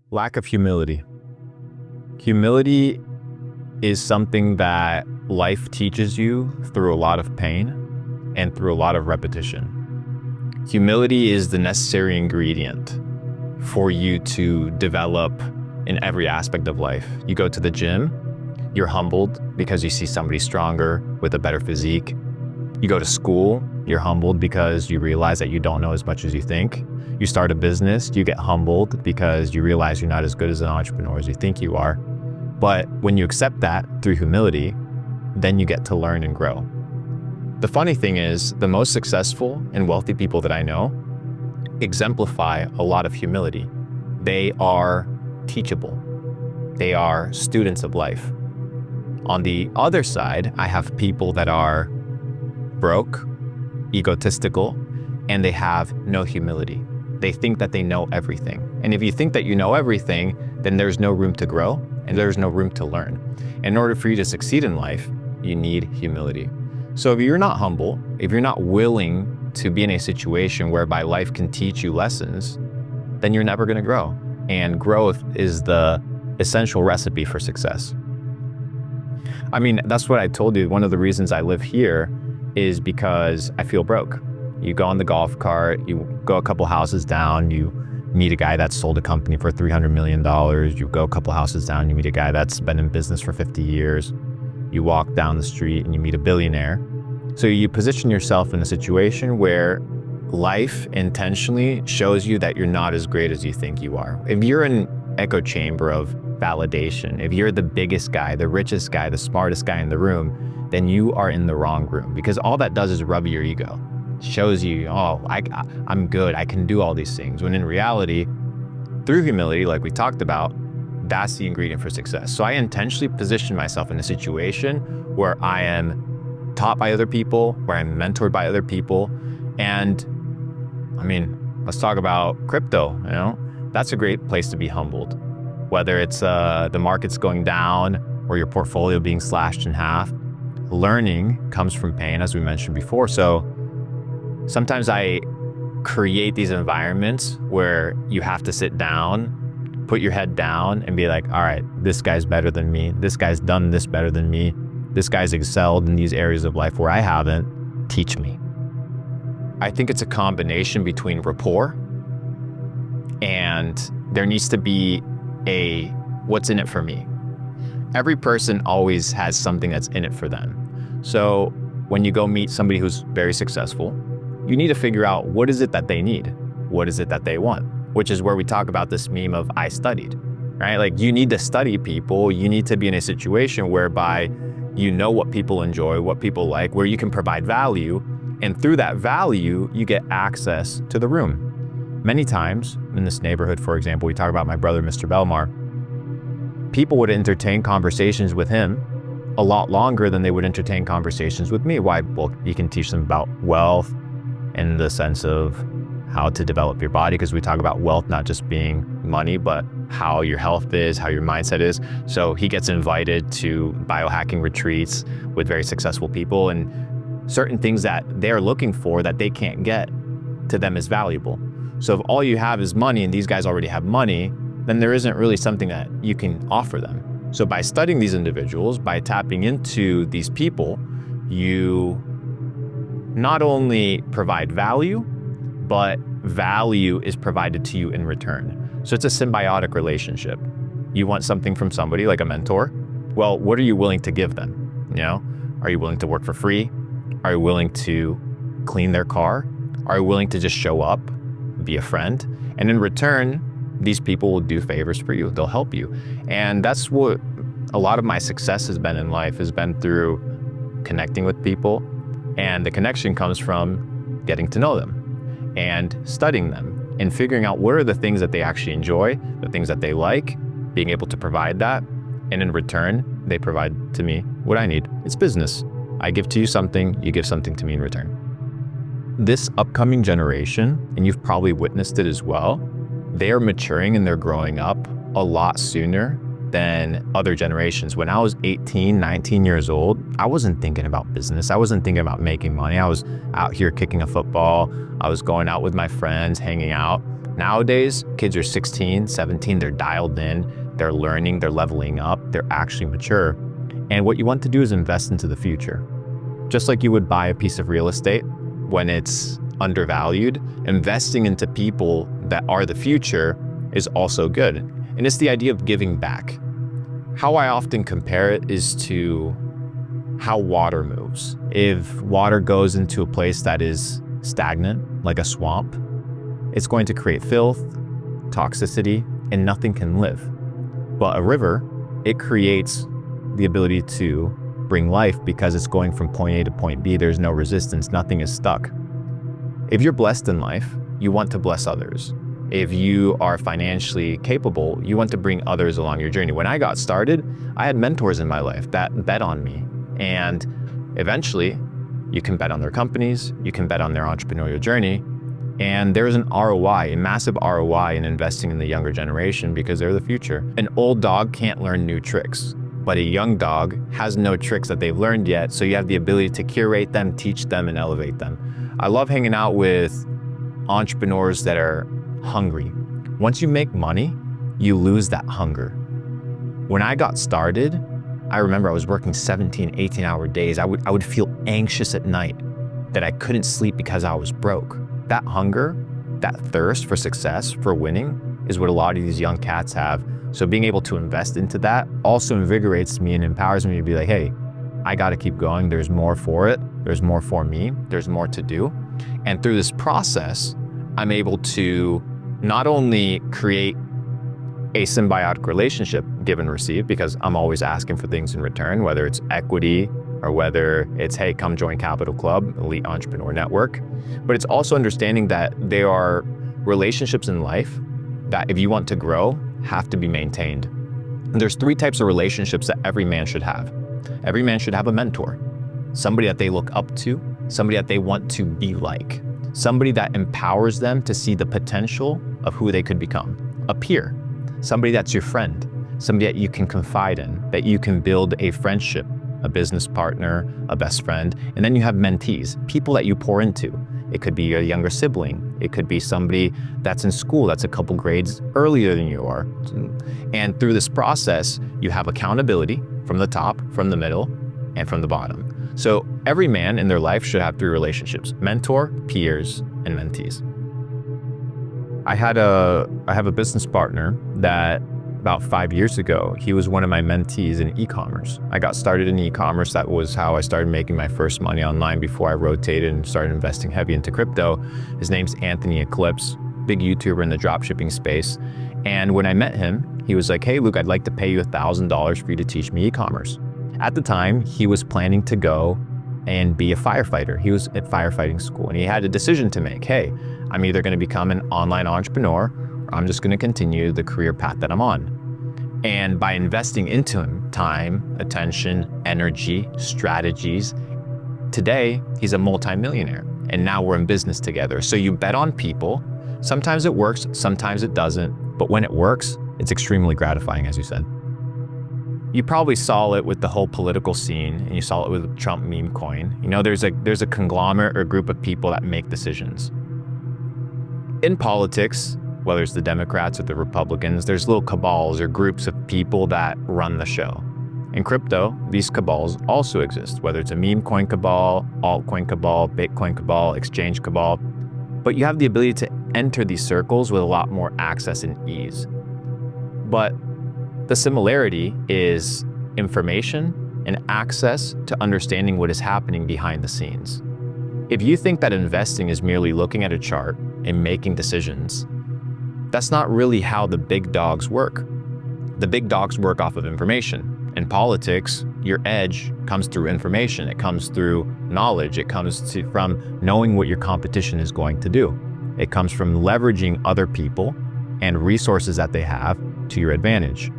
Lack of humility. Humility is something that life teaches you through a lot of pain and through a lot of repetition. Humility is the necessary ingredient for you to develop in every aspect of life. You go to the gym, you're humbled because you see somebody stronger with a better physique. You go to school, you're humbled because you realize that you don't know as much as you think. You start a business, you get humbled because you realize you're not as good as an entrepreneur as you think you are. But when you accept that through humility, then you get to learn and grow. The funny thing is, the most successful and wealthy people that I know exemplify a lot of humility. They are teachable. They are students of life. On the other side, I have people that are broke, egotistical, and they have no humility. They think that they know everything. And if you think that you know everything, then there's no room to grow and there's no room to learn. In order for you to succeed in life, you need humility. So if you're not humble, if you're not willing to be in a situation whereby life can teach you lessons, then you're never gonna grow. And growth is the essential recipe for success. I mean, that's what I told you. One of the reasons I live here is because I feel broke. You go on the golf cart, you go a couple houses down, you meet a guy that's sold a company for $300 million. You go a couple houses down, you meet a guy that's been in business for 50 years. You walk down the street and you meet a billionaire. So you position yourself in a situation where life intentionally shows you that you're not as great as you think you are. If you're in an echo chamber of validation, if you're the biggest guy, the richest guy, the smartest guy in the room, then you are in the wrong room, because all that does is rub your ego. Shows you, oh, I'm good, I can do all these things. When in reality, through humility, like we talked about, that's the ingredient for success. So I intentionally position myself in a situation where I am taught by other people, where I'm mentored by other people. And I mean, let's talk about crypto, that's a great place to be humbled. Whether it's the market's going down or your portfolio being slashed in half, learning comes from pain, as we mentioned before. So sometimes I create these environments where you have to sit down, put your head down and be like, all right, this guy's better than me. This guy's done this better than me. This guy's excelled in these areas of life where I haven't. Teach me. I think it's a combination between rapport and there needs to be a what's in it for me. Every person always has something that's in it for them. So when you go meet somebody who's very successful, you need to figure out what is it that they need? What is it that they want? Which is where we talk about this meme of I studied, right? Like you need to study people. You need to be in a situation whereby you know what people enjoy, what people like, where you can provide value. And through that value, you get access to the room. Many times in this neighborhood, for example, we talk about my brother, Mr. Belmar, people would entertain conversations with him a lot longer than they would entertain conversations with me. Why? Well, you can teach them about wealth in the sense of how to develop your body, because we talk about wealth not just being money, but how your health is, how your mindset is. So he gets invited to biohacking retreats with very successful people, and certain things that they're looking for that they can't get to them is valuable. So if all you have is money and these guys already have money, then there isn't really something that you can offer them. So by studying these individuals, by tapping into these people, you not only provide value, but value is provided to you in return. So it's a symbiotic relationship. You want something from somebody like a mentor. Well, what are you willing to give them? Are you willing to work for free? Are you willing to clean their car? Are you willing to just show up, be a friend? And in return, these people will do favors for you. They'll help you. And that's what a lot of my success has been in life, has been through connecting with people. And the connection comes from getting to know them and studying them and figuring out what are the things that they actually enjoy, the things that they like, being able to provide that. And in return, they provide to me what I need. It's business. I give to you something, you give something to me in return. This upcoming generation, and you've probably witnessed it as well, they are maturing and they're growing up a lot sooner than other generations. When I was 18, 19 years old, I wasn't thinking about business. I wasn't thinking about making money. I was out here kicking a football. I was going out with my friends, hanging out. Nowadays, kids are 16, 17, they're dialed in, they're learning, they're leveling up, they're actually mature. And what you want to do is invest into the future. Just like you would buy a piece of real estate when it's undervalued, investing into people that are the future is also good. And it's the idea of giving back. How I often compare it is to how water moves. If water goes into a place that is stagnant, like a swamp, it's going to create filth, toxicity, and nothing can live. But a river, it creates the ability to bring life because it's going from point A to point B. There's no resistance, nothing is stuck. If you're blessed in life, you want to bless others. If you are financially capable, you want to bring others along your journey. When I got started, I had mentors in my life that bet on me. And eventually, you can bet on their companies, you can bet on their entrepreneurial journey. And there's an ROI, a massive ROI in investing in the younger generation because they're the future. An old dog can't learn new tricks, but a young dog has no tricks that they've learned yet. So you have the ability to curate them, teach them, and elevate them. I love hanging out with entrepreneurs that are hungry. Once you make money, you lose that hunger. When I got started, I remember I was working 17, 18-hour days. I would feel anxious at night that I couldn't sleep because I was broke. That hunger, that thirst for success, for winning, is what a lot of these young cats have. So being able to invest into that also invigorates me and empowers me to be like, hey, I got to keep going. There's more for it. There's more for me. There's more to do. And through this process, I'm able to not only create a symbiotic relationship, give and receive, because I'm always asking for things in return, whether it's equity or whether it's, hey, come join Capital Club, Elite Entrepreneur Network. But it's also understanding that there are relationships in life that if you want to grow, have to be maintained. And there's 3 types of relationships that every man should have. Every man should have a mentor, somebody that they look up to, somebody that they want to be like, somebody that empowers them to see the potential of who they could become. A peer, somebody that's your friend, somebody that you can confide in, that you can build a friendship, a business partner, a best friend. And then you have mentees, people that you pour into. It could be a younger sibling. It could be somebody that's in school that's a couple grades earlier than you are. And through this process, you have accountability from the top, from the middle, and from the bottom. So every man in their life should have 3 relationships: mentor, peers, and mentees. I have a business partner that about 5 years ago, he was one of my mentees in e-commerce. I got started in e-commerce. That was how I started making my first money online before I rotated and started investing heavy into crypto. His name's Anthony Eclipse, big YouTuber in the dropshipping space. And when I met him, he was like, hey, Luke, I'd like to pay you $1,000 for you to teach me e-commerce. At the time, he was planning to go and be a firefighter. He was at firefighting school and he had a decision to make. Hey, I'm either going to become an online entrepreneur or I'm just going to continue the career path that I'm on. And by investing into him, time, attention, energy, strategies, today he's a multimillionaire and now we're in business together. So you bet on people. Sometimes it works, sometimes it doesn't. But when it works, it's extremely gratifying, as you said. You probably saw it with the whole political scene and you saw it with Trump meme coin. You know, there's a conglomerate or group of people that make decisions. In politics, whether it's the Democrats or the Republicans, there's little cabals or groups of people that run the show. In crypto, these cabals also exist, whether it's a meme coin cabal, altcoin cabal, Bitcoin cabal, exchange cabal. But you have the ability to enter these circles with a lot more access and ease. But the similarity is information and access to understanding what is happening behind the scenes. If you think that investing is merely looking at a chart and making decisions, that's not really how the big dogs work. The big dogs work off of information. In politics, your edge comes through information. It comes through knowledge. It comes from knowing what your competition is going to do. It comes from leveraging other people and resources that they have to your advantage.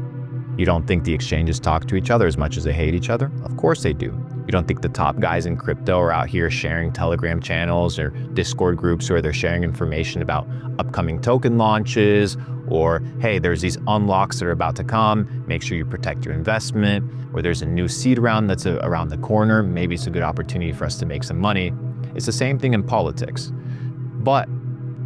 You don't think the exchanges talk to each other as much as they hate each other? Of course they do. You don't think the top guys in crypto are out here sharing Telegram channels or Discord groups where they're sharing information about upcoming token launches, or hey, there's these unlocks that are about to come, make sure you protect your investment, or there's a new seed round that's around the corner, maybe it's a good opportunity for us to make some money. It's the same thing in politics. But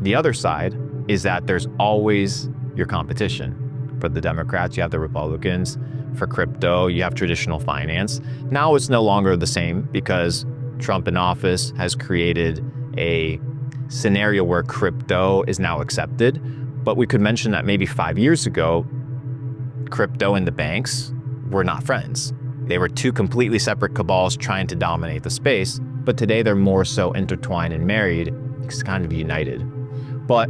the other side, is that there's always your competition. For the Democrats, you have the Republicans. For crypto, you have traditional finance. Now it's no longer the same because Trump in office has created a scenario where crypto is now accepted. But we could mention that maybe 5 years ago, crypto and the banks were not friends. They were two completely separate cabals trying to dominate the space, but today they're more so intertwined and married, it's kind of united. But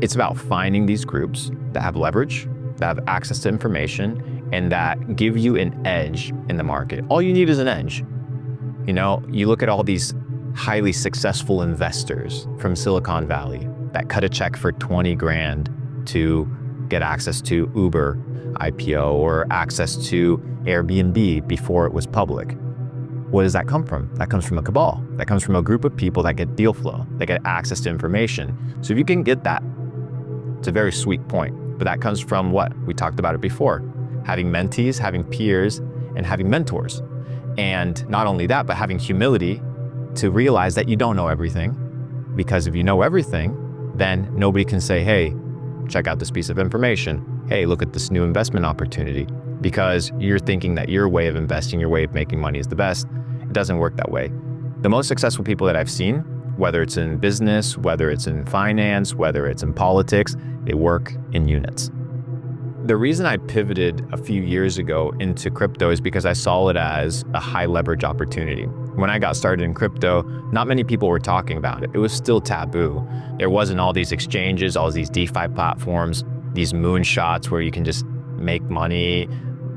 it's about finding these groups that have leverage, that have access to information, and that give you an edge in the market. All you need is an edge. You know, you look at all these highly successful investors from Silicon Valley that cut a check for 20 grand to get access to Uber IPO or access to Airbnb before it was public. What does that come from? That comes from a cabal. That comes from a group of people that get deal flow, that get access to information. So if you can get that, it's a very sweet point. But that comes from what? We talked about it before. Having mentees, having peers, and having mentors. And not only that, but having humility to realize that you don't know everything. Because if you know everything, then nobody can say, hey, check out this piece of information. Hey, look at this new investment opportunity. Because you're thinking that your way of investing, your way of making money is the best. It doesn't work that way. The most successful people that I've seen, whether it's in business, whether it's in finance, whether it's in politics, they work in units. The reason I pivoted a few years ago into crypto is because I saw it as a high leverage opportunity. When I got started in crypto, not many people were talking about it. It was still taboo. There wasn't all these exchanges, all these DeFi platforms, these moonshots where you can just make money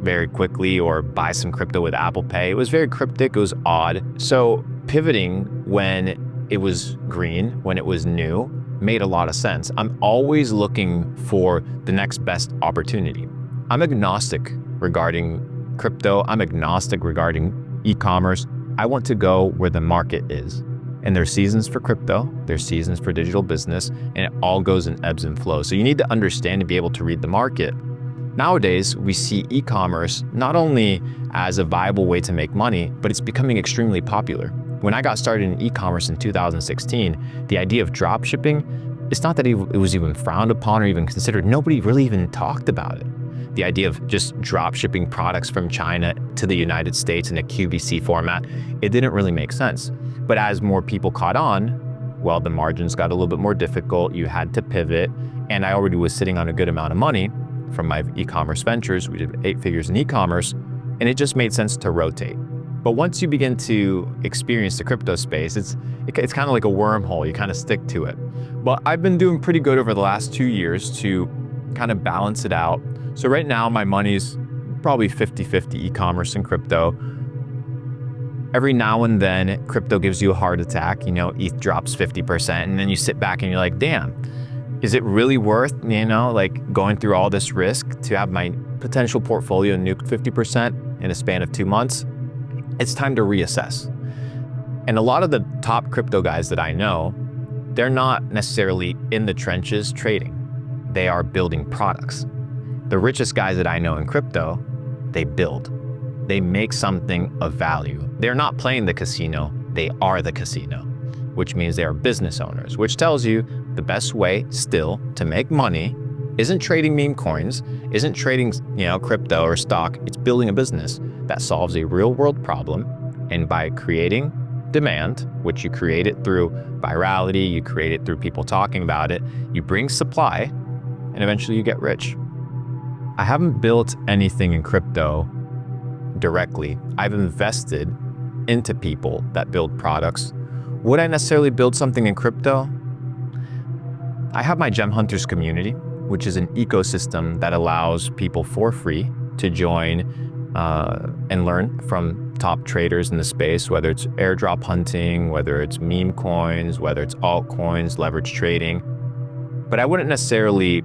very quickly or buy some crypto with Apple Pay. It was very cryptic, it was odd. So pivoting when it was green, when it was new, made a lot of sense. I'm always looking for the next best opportunity. I'm agnostic regarding crypto. I'm agnostic regarding e-commerce. I want to go where the market is. And there's seasons for crypto, there's seasons for digital business, and it all goes in ebbs and flows. So you need to understand and be able to read the market. Nowadays, we see e-commerce not only as a viable way to make money, but it's becoming extremely popular. When I got started in e-commerce in 2016, the idea of drop shipping, it's not that it was even frowned upon or even considered. Nobody really even talked about it. The idea of just drop shipping products from China to the United States in a QVC format, it didn't really make sense. But as more people caught on, well, the margins got a little bit more difficult. You had to pivot. And I already was sitting on a good amount of money from my e-commerce ventures. We did 8 figures in e-commerce, and it just made sense to rotate. But once you begin to experience the crypto space, it's kind of like a wormhole. You kind of stick to it. But I've been doing pretty good over the last 2 years to kind of balance it out. So right now, my money's probably 50-50 e-commerce and crypto. Every now and then, crypto gives you a heart attack. You know, ETH drops 50%, and then you sit back and you're like, damn, is it really worth, like going through all this risk to have my potential portfolio nuked 50% in a span of 2 months? It's time to reassess. And a lot of the top crypto guys that I know, they're not necessarily in the trenches trading. They are building products. The richest guys that I know in crypto, they build. They make something of value. They're not playing the casino, they are the casino, which means they are business owners, which tells you the best way still to make money isn't trading meme coins, isn't trading, crypto or stock. It's building a business that solves a real world problem. And by creating demand, which you create it through virality, you create it through people talking about it, you bring supply, and eventually you get rich. I haven't built anything in crypto directly. I've invested into people that build products. Would I necessarily build something in crypto? I have my Gem Hunters community, which is an ecosystem that allows people for free to join and learn from top traders in the space, whether it's airdrop hunting, whether it's meme coins, whether it's altcoins, leverage trading. But I wouldn't necessarily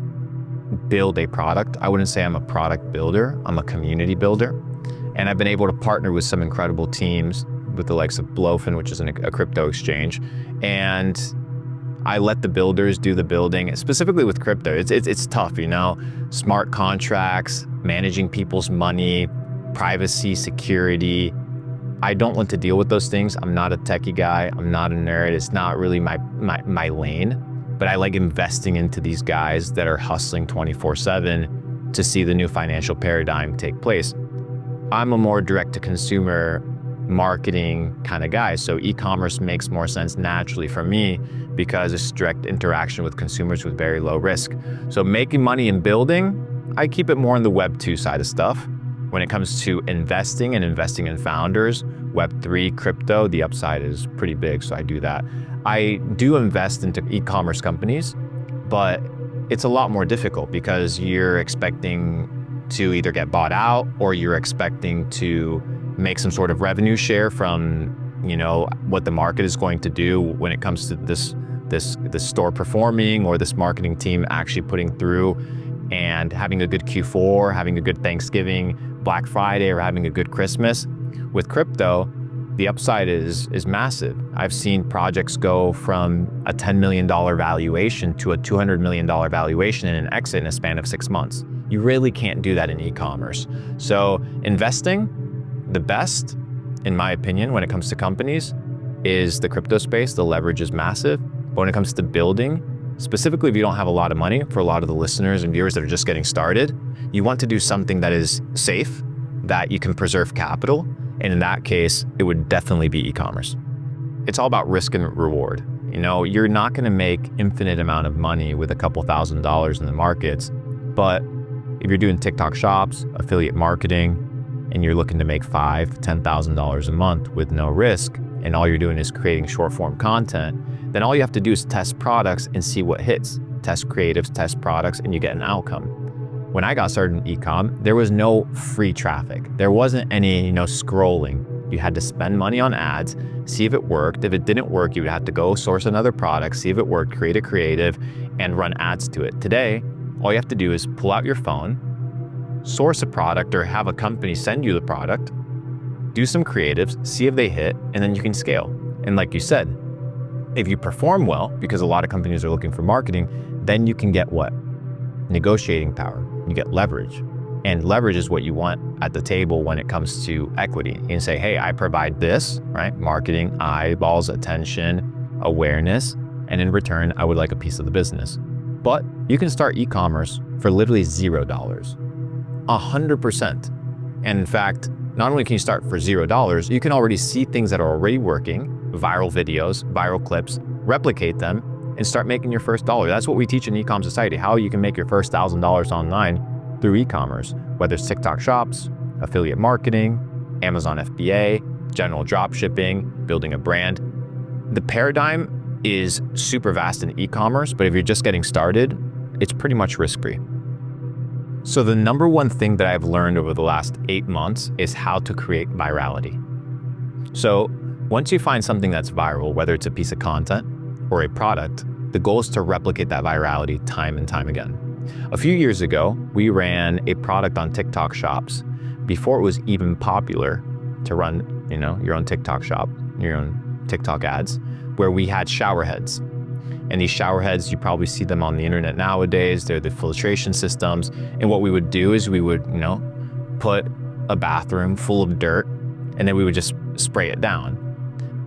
build a product. I wouldn't say I'm a product builder. I'm a community builder. And I've been able to partner with some incredible teams with the likes of Blofin, which is a crypto exchange. And I let the builders do the building, specifically with crypto. It's tough, smart contracts, managing people's money, privacy, security. I don't want to deal with those things. I'm not a techie guy. I'm not a nerd. It's not really my lane. but I like investing into these guys that are hustling 24/7 to see the new financial paradigm take place. I'm a more direct-to-consumer marketing kind of guy, so e-commerce makes more sense naturally for me because it's direct interaction with consumers with very low risk. So making money in building, I keep it more on the Web 2 side of stuff. When it comes to investing and investing in founders, Web3, crypto, the upside is pretty big, so I do that. I do invest into e-commerce companies, but it's a lot more difficult because you're expecting to either get bought out or you're expecting to make some sort of revenue share from, what the market is going to do when it comes to this store performing or this marketing team actually putting through and having a good Q4, having a good Thanksgiving, Black Friday, or having a good Christmas. With crypto, the upside is massive. I've seen projects go from a $10 million valuation to a $200 million valuation and an exit in a span of 6 months. You really can't do that in e-commerce. So investing, the best, in my opinion, when it comes to companies, is the crypto space. The leverage is massive. But when it comes to building, specifically if you don't have a lot of money, for a lot of the listeners and viewers that are just getting started, you want to do something that is safe, that you can preserve capital. And in that case, it would definitely be e-commerce. It's all about risk and reward. You're not going to make infinite amount of money with a couple $1,000s in the markets, but if you're doing TikTok shops, affiliate marketing, and you're looking to make $5,000, $10,000 a month with no risk, and all you're doing is creating short form content, then all you have to do is test products and see what hits. Test creatives, test products, and you get an outcome. When I got started in e-com, there was no free traffic. There wasn't any, scrolling. You had to spend money on ads, see if it worked. If it didn't work, you would have to go source another product, see if it worked, create a creative, and run ads to it. Today, all you have to do is pull out your phone, source a product or have a company send you the product, do some creatives, see if they hit, and then you can scale. And like you said, if you perform well, because a lot of companies are looking for marketing, then you can get what? Negotiating power. You get leverage. And leverage is what you want at the table when it comes to equity. You can say, hey, I provide this, right? Marketing, eyeballs, attention, awareness, and in return, I would like a piece of the business. But you can start e-commerce for literally $0, 100%. And in fact, not only can you start for $0, you can already see things that are already working, viral videos, viral clips, replicate them, and start making your first dollar. That's what we teach in Ecom Society, how you can make your first $1,000 online through e-commerce, whether it's TikTok shops, affiliate marketing, Amazon FBA, general drop shipping, building a brand. The paradigm is super vast in e-commerce, but if you're just getting started, it's pretty much risk-free. So the number one thing that I've learned over the last 8 months is how to create virality. So once you find something that's viral, whether it's a piece of content or a product, the goal is to replicate that virality time and time again. A few years ago, we ran a product on TikTok shops before it was even popular to run, your own TikTok shop, your own TikTok ads, where we had shower heads. And these shower heads, you probably see them on the internet nowadays. They're the filtration systems. And what we would do is we would, put a bathroom full of dirt, and then we would just spray it down.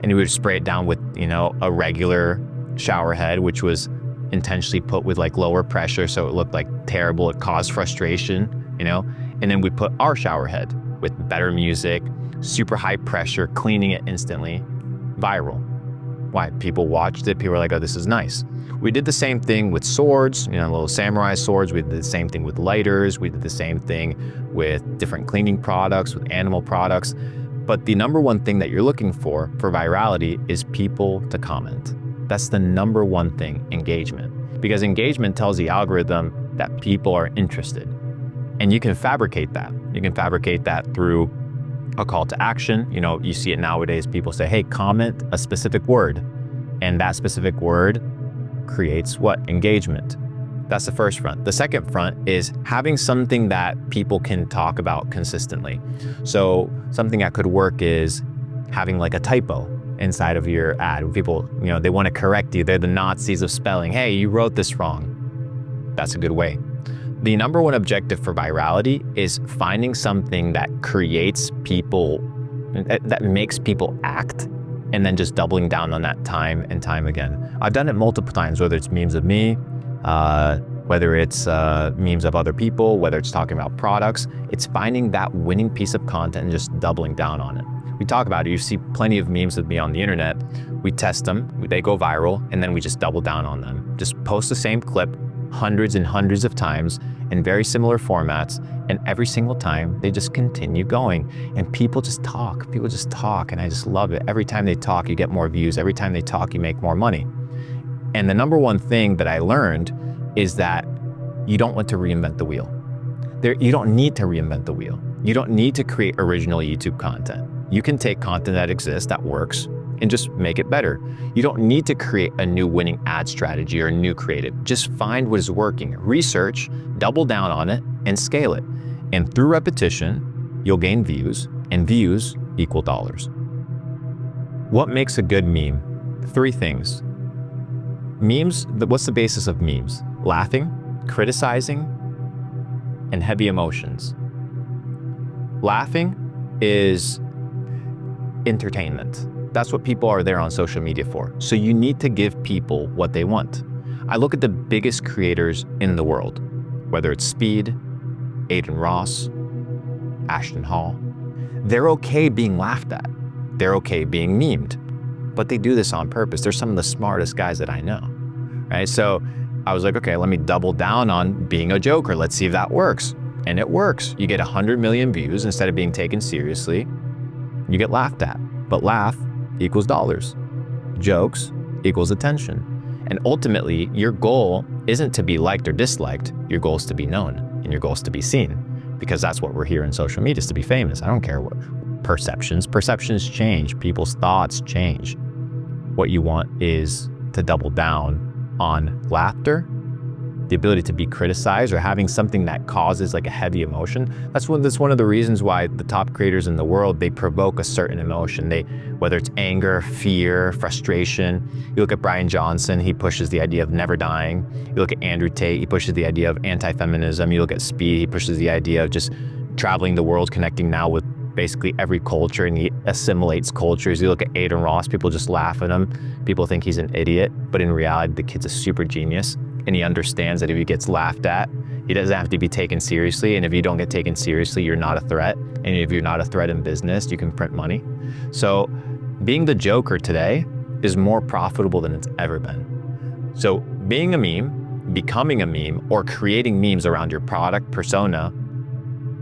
And we would spray it down with, a regular shower head, which was intentionally put with like lower pressure, so it looked like terrible. It caused frustration, and then we put our shower head with better music, super high pressure, cleaning it instantly, viral. Why? People watched it. People were like, oh, this is nice. We did the same thing with swords, little samurai swords. We did the same thing with lighters. We did the same thing with different cleaning products, with animal products. But the number one thing that you're looking for virality is people to comment. That's the number one thing, engagement. Because engagement tells the algorithm that people are interested. And you can fabricate that. You can fabricate that through a call to action. You see it nowadays, people say, hey, comment a specific word. And that specific word creates what? Engagement. That's the first front. The second front is having something that people can talk about consistently. So something that could work is having like a typo inside of your ad. People, they want to correct you. They're the Nazis of spelling. Hey, you wrote this wrong. That's a good way. The number one objective for virality is finding something that creates people, that makes people act and then just doubling down on that time and time again. I've done it multiple times, whether it's memes of me, whether it's memes of other people, whether it's talking about products. It's finding that winning piece of content and just doubling down on it. We talk about it. You see plenty of memes of me on the internet. We test them, they go viral, and then we just double down on them. Just post the same clip hundreds and hundreds of times in very similar formats, and every single time they just continue going. And people just talk, and I just love it. Every time they talk, you get more views. Every time they talk, you make more money. And the number one thing that I learned is that you don't want to reinvent the wheel. You don't need to reinvent the wheel. You don't need to create original YouTube content. You can take content that exists, that works, and just make it better. You don't need to create a new winning ad strategy or a new creative. Just find what is working, research, double down on it, and scale it. And through repetition, you'll gain views, and views equal dollars. What makes a good meme? 3 things. Memes, what's the basis of memes? Laughing, criticizing, and heavy emotions. Laughing is entertainment. That's what people are there on social media for. So you need to give people what they want. I look at the biggest creators in the world, whether it's Speed, Aiden Ross, Ashton Hall. They're okay being laughed at. They're okay being memed, but they do this on purpose. They're some of the smartest guys that I know, right? So I was like, okay, let me double down on being a joker. Let's see if that works. And it works. You get 100 million views instead of being taken seriously. You get laughed at, but laugh equals dollars. Jokes equals attention. And ultimately, your goal isn't to be liked or disliked. Your goal is to be known, and your goal is to be seen, because that's what we're here in social media, is to be famous. I don't care what perceptions change. People's thoughts change. What you want is to double down on laughter, the ability to be criticized, or having something that causes like a heavy emotion. That's one of the reasons why the top creators in the world, they provoke a certain emotion. Whether it's anger, fear, frustration. You look at Brian Johnson, he pushes the idea of never dying. You look at Andrew Tate, he pushes the idea of anti-feminism. You look at Speed, he pushes the idea of just traveling the world, connecting now with basically every culture, and he assimilates cultures. You look at Aiden Ross, people just laugh at him. People think he's an idiot, but in reality, the kid's a super genius. And he understands that if he gets laughed at, he doesn't have to be taken seriously. And if you don't get taken seriously, you're not a threat. And if you're not a threat in business, you can print money. So being the joker today is more profitable than it's ever been. So being a meme, becoming a meme, or creating memes around your product persona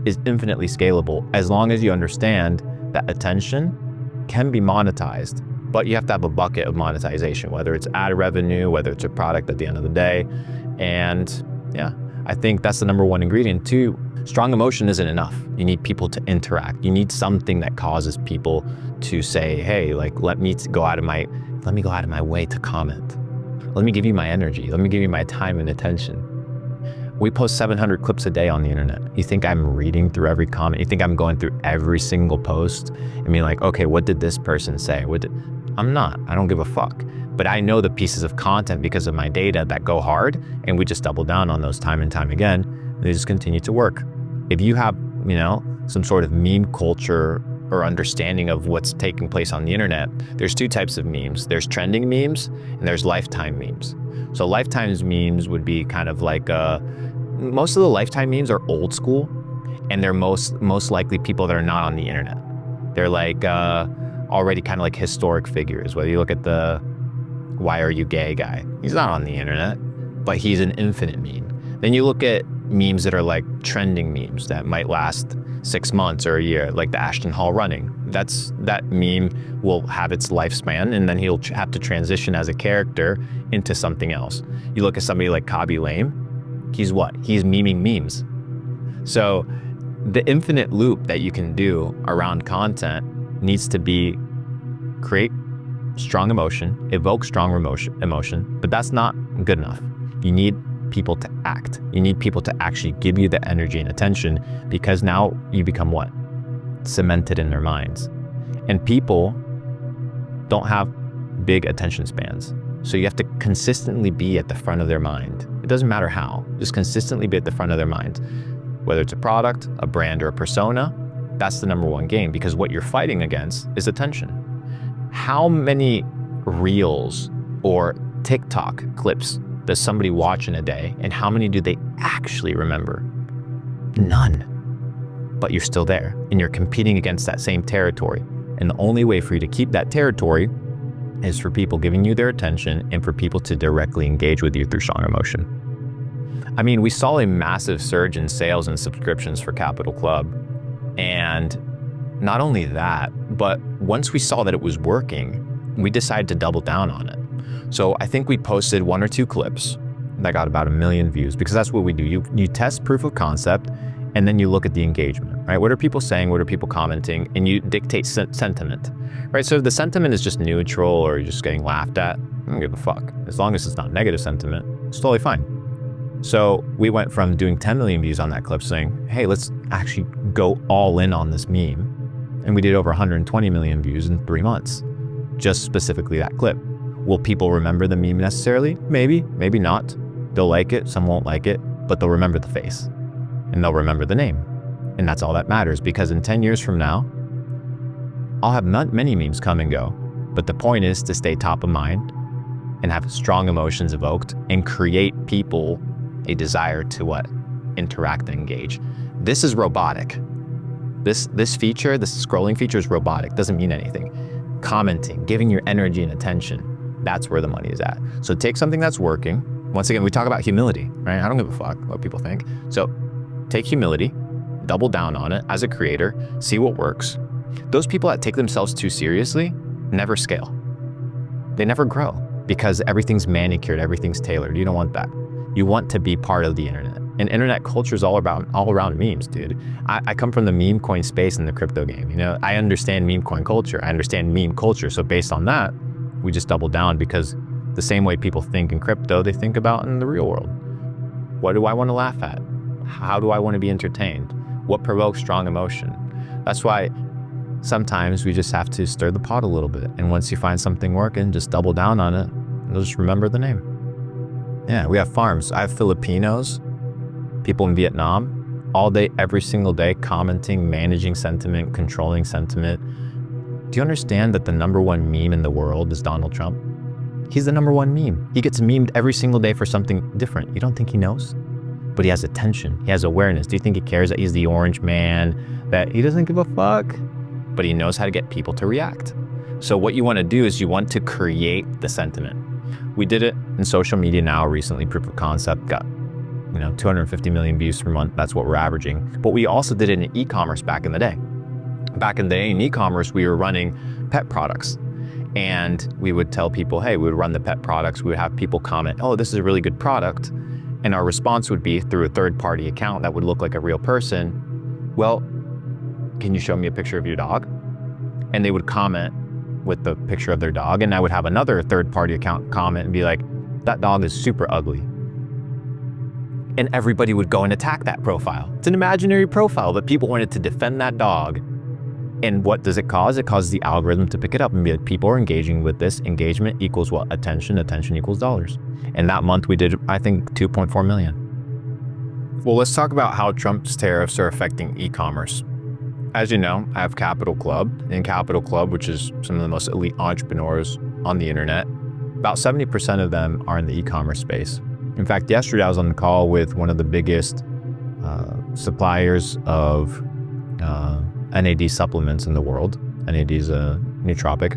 is infinitely scalable, as long as you understand that attention can be monetized. But you have to have a bucket of monetization, whether it's ad revenue, whether it's a product at the end of the day. And yeah, I think that's the number one ingredient. 2, strong emotion isn't enough. You need people to interact. You need something that causes people to say, hey, like, let me go out of my way to comment. Let me give you my energy. Let me give you my time and attention. We post 700 clips a day on the internet. You think I'm reading through every comment? You think I'm going through every single post and being like, okay, what did this person say? I'm not. I don't give a fuck. But I know the pieces of content because of my data that go hard, and we just double down on those time and time again. And they just continue to work. If you have, some sort of meme culture or understanding of what's taking place on the internet, there's 2 types of memes. There's trending memes and there's lifetime memes. So lifetime's memes would be kind of like, most of the lifetime memes are old school, and they're most likely people that are not on the internet. They're like already kind of like historic figures. Whether you look at the "Why Are You Gay" guy, he's not on the internet, but he's an infinite meme. Then you look at memes that are like trending memes that might last 6 months or a year, like the Ashton Hall running. That meme will have its lifespan, and then he'll have to transition as a character into something else. You look at somebody like Khaby Lame, he's what? He's memeing memes. So the infinite loop that you can do around content needs to be create strong emotion, evoke strong emotion, but that's not good enough. You need people to act. You need people to actually give you the energy and attention, because now you become what? Cemented in their minds. And people don't have big attention spans. So you have to consistently be at the front of their mind. It doesn't matter how, just consistently be at the front of their mind. Whether it's a product, a brand, or a persona, that's the number one game, because what you're fighting against is attention. How many reels or TikTok clips does somebody watch in a day, and how many do they actually remember? None. But you're still there, and you're competing against that same territory. And the only way for you to keep that territory is for people giving you their attention and for people to directly engage with you through strong emotion. I mean, we saw a massive surge in sales and subscriptions for Capital Club. And not only that, but once we saw that it was working, we decided to double down on it. So I think we posted 1 or 2 clips that got about 1 million views, because that's what we do. You test proof of concept, and then you look at the engagement, right? What are people saying? What are people commenting? And you dictate sentiment, right? So if the sentiment is just neutral or you're just getting laughed at, I don't give a fuck. As long as it's not negative sentiment, it's totally fine. So we went from doing 10 million views on that clip saying, hey, let's actually go all in on this meme. And we did over 120 million views in 3 months, just specifically that clip. Will people remember the meme necessarily? Maybe, maybe not. They'll like it, some won't like it, but they'll remember the face and they'll remember the name. And that's all that matters, because in 10 years from now, I'll have many memes come and go. But the point is to stay top of mind and have strong emotions evoked and create people a desire to what? Interact and engage. This is robotic. This feature, this scrolling feature is robotic, doesn't mean anything. Commenting, giving your energy and attention, that's where the money is at. So take something that's working. Once again, we talk about humility, right? I don't give a fuck what people think. So take humility, double down on it as a creator, see what works. Those people that take themselves too seriously never scale. They never grow because everything's manicured, everything's tailored. You don't want that. You want to be part of the internet. And internet culture is all around memes, dude. I come from the meme coin space in the crypto game. You know, I understand meme coin culture. I understand meme culture. So based on that, we just double down, because the same way people think in crypto, they think about in the real world. What do I want to laugh at? How do I want to be entertained? What provokes strong emotion? That's why sometimes we just have to stir the pot a little bit. And once you find something working, just double down on it and just remember the name. Yeah, we have farms. I have Filipinos, people in Vietnam, all day, every single day, commenting, managing sentiment, controlling sentiment. Do you understand that the #1 meme in the world is Donald Trump? He's the #1 meme. He gets memed every single day for something different. You don't think he knows? But he has attention. He has awareness. Do you think he cares that he's the orange man, that he doesn't give a fuck? But he knows how to get people to react. So what you want to do is you want to create the sentiment. We did it in social media now recently, proof of concept, got 250 million views per month. That's what we're averaging. But we also did it in e-commerce back in the day. Back in the day in e-commerce, we were running pet products. And we would tell people, hey, we would run the pet products. We would have people comment, oh, this is a really good product. And our response would be through a third-party account that would look like a real person. Well, can you show me a picture of your dog? And they would comment with the picture of their dog. And I would have another third-party account comment and be like, that dog is super ugly. And everybody would go and attack that profile. It's an imaginary profile, but people wanted to defend that dog. And what does it cause? It causes the algorithm to pick it up and be like, people are engaging with this. Engagement equals what? Attention. Attention equals dollars. And that month we did, I think, 2.4 million. Well, let's talk about how Trump's tariffs are affecting e-commerce. As you know, I have Capital Club. In Capital Club, which is some of the most elite entrepreneurs on the internet, about 70% of them are in the e-commerce space. In fact, yesterday I was on the call with one of the biggest suppliers of NAD supplements in the world. NAD is a nootropic.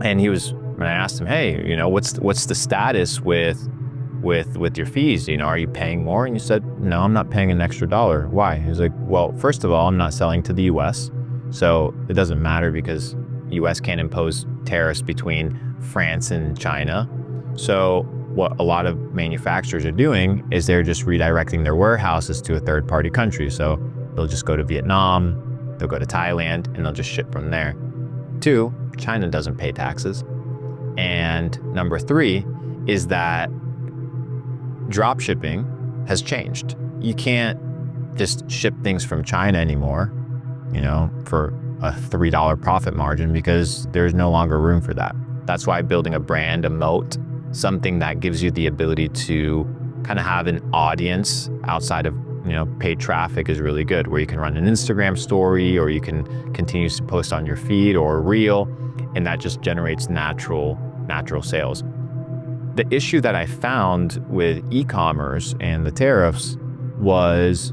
And when I asked him, hey, what's the status with your fees? Are you paying more? And you said, no, I'm not paying an extra $1. Why? He was like, well, first of all, I'm not selling to the US. So it doesn't matter because US can't impose tariffs between France and China. So what a lot of manufacturers are doing is they're just redirecting their warehouses to a third-party country. So they'll just go to Vietnam, they'll go to Thailand, and they'll just ship from there. 2, China doesn't pay taxes. And number 3 is that drop shipping has changed. You can't just ship things from China anymore, for a $3 profit margin, because there's no longer room for that. That's why building a brand, a moat, something that gives you the ability to kind of have an audience outside of paid traffic is really good, where you can run an Instagram story or you can continue to post on your feed or a reel, and that just generates natural sales. The issue that I found with e-commerce and the tariffs was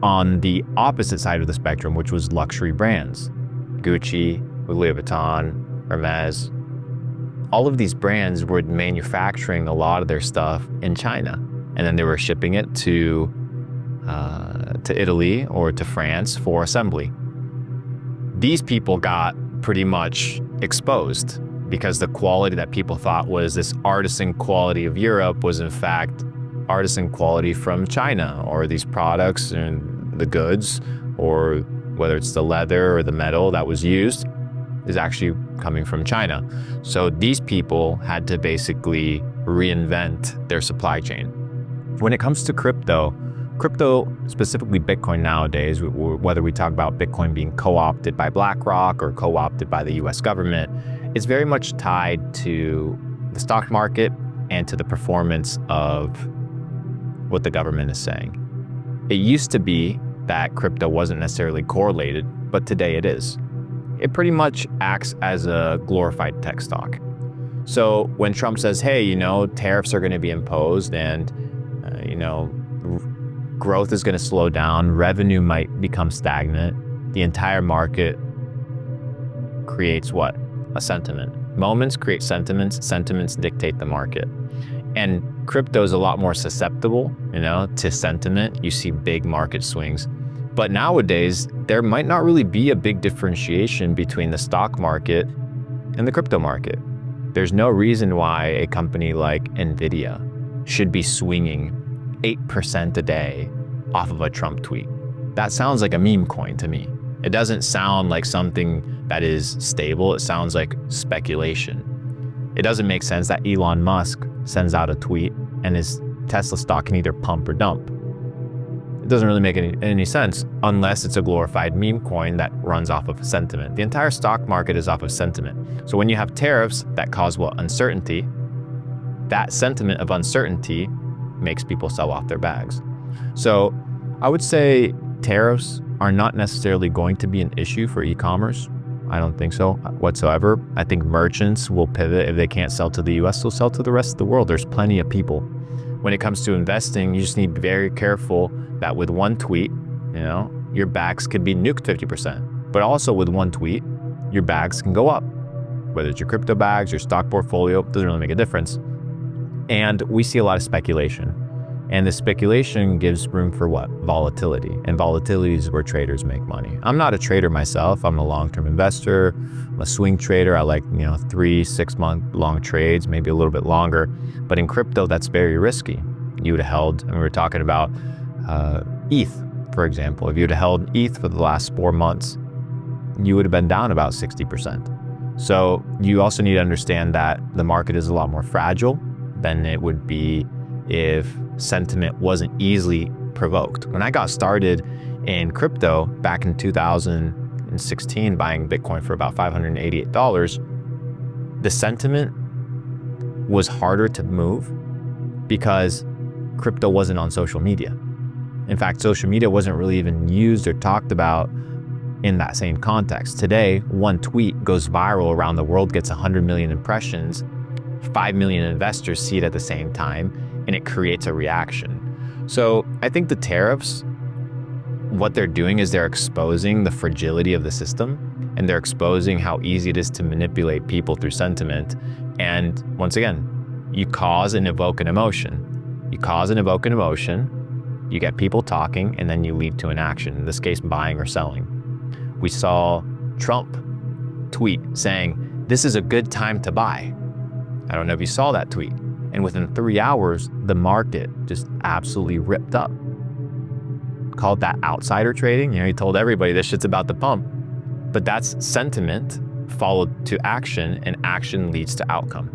on the opposite side of the spectrum, which was luxury brands. Gucci, Louis Vuitton, Hermes. All of these brands were manufacturing a lot of their stuff in China, and then they were shipping it to Italy or to France for assembly. These people got pretty much exposed because the quality that people thought was this artisan quality of Europe was in fact artisan quality from China, or these products and the goods, or whether it's the leather or the metal that was used, is actually coming from China. So these people had to basically reinvent their supply chain. When it comes to crypto, specifically Bitcoin nowadays, whether we talk about Bitcoin being co-opted by BlackRock or co-opted by the US government, it's very much tied to the stock market and to the performance of what the government is saying. It used to be that crypto wasn't necessarily correlated, but today it is. It pretty much acts as a glorified tech stock. So when Trump says, hey, tariffs are going to be imposed and, growth is going to slow down, revenue might become stagnant, the entire market creates what? A sentiment. Moments create sentiments, sentiments dictate the market. And crypto is a lot more susceptible, to sentiment. You see big market swings. But nowadays, there might not really be a big differentiation between the stock market and the crypto market. There's no reason why a company like Nvidia should be swinging 8% a day off of a Trump tweet. That sounds like a meme coin to me. It doesn't sound like something that is stable. It sounds like speculation. It doesn't make sense that Elon Musk sends out a tweet and his Tesla stock can either pump or dump. It doesn't really make any sense unless it's a glorified meme coin that runs off of sentiment. The entire stock market is off of sentiment. So when you have tariffs that cause uncertainty, that sentiment of uncertainty makes people sell off their bags. So I would say tariffs are not necessarily going to be an issue for e-commerce. I don't think so whatsoever. I think merchants will pivot. If they can't sell to the US, they'll sell to the rest of the world. There's plenty of people. When it comes to investing, you just need to be very careful that with one tweet, your bags could be nuked 50%. But also with one tweet, your bags can go up. Whether it's your crypto bags, your stock portfolio, doesn't really make a difference. And we see a lot of speculation. And the speculation gives room for what? Volatility. And volatility is where traders make money. I'm not a trader myself. I'm a long-term investor. I'm a swing trader. I like, 3-6 month long trades, maybe a little bit longer. But in crypto, that's very risky. You would have held, and we were talking about ETH, for example. If you would have held ETH for the last 4 months, you would have been down about 60%. So you also need to understand that the market is a lot more fragile than it would be if sentiment wasn't easily provoked. When I got started in crypto back in 2016, buying Bitcoin for about $588, the sentiment was harder to move because crypto wasn't on social media. In fact, social media wasn't really even used or talked about in that same context. Today, one tweet goes viral around the world, gets 100 million impressions, 5 million investors see it at the same time, and it creates a reaction. So I think the tariffs, what they're doing is they're exposing the fragility of the system, and they're exposing how easy it is to manipulate people through sentiment. And once again, you cause and evoke an emotion. You cause and evoke an emotion, you get people talking, and then you lead to an action, in this case, buying or selling. We saw Trump tweet saying, "This is a good time to buy." I don't know if you saw that tweet. And within 3 hours, the market just absolutely ripped up. Called that outsider trading. He told everybody this shit's about to pump. But that's sentiment followed to action, and action leads to outcome.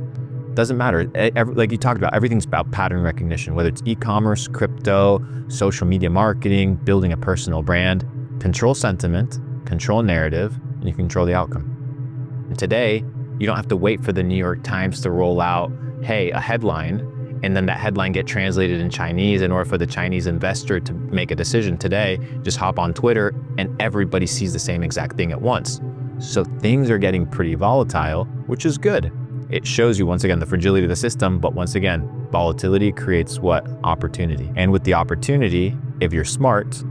Doesn't matter. Like you talked about, everything's about pattern recognition, whether it's e-commerce, crypto, social media marketing, building a personal brand. Control sentiment, control narrative, and you control the outcome. And today, you don't have to wait for the New York Times to roll out, hey, a headline, and then that headline get translated in Chinese in order for the Chinese investor to make a decision today, just hop on Twitter and everybody sees the same exact thing at once. So things are getting pretty volatile, which is good. It shows you, once again, the fragility of the system, but once again, volatility creates what? Opportunity. And with the opportunity, if you're smart,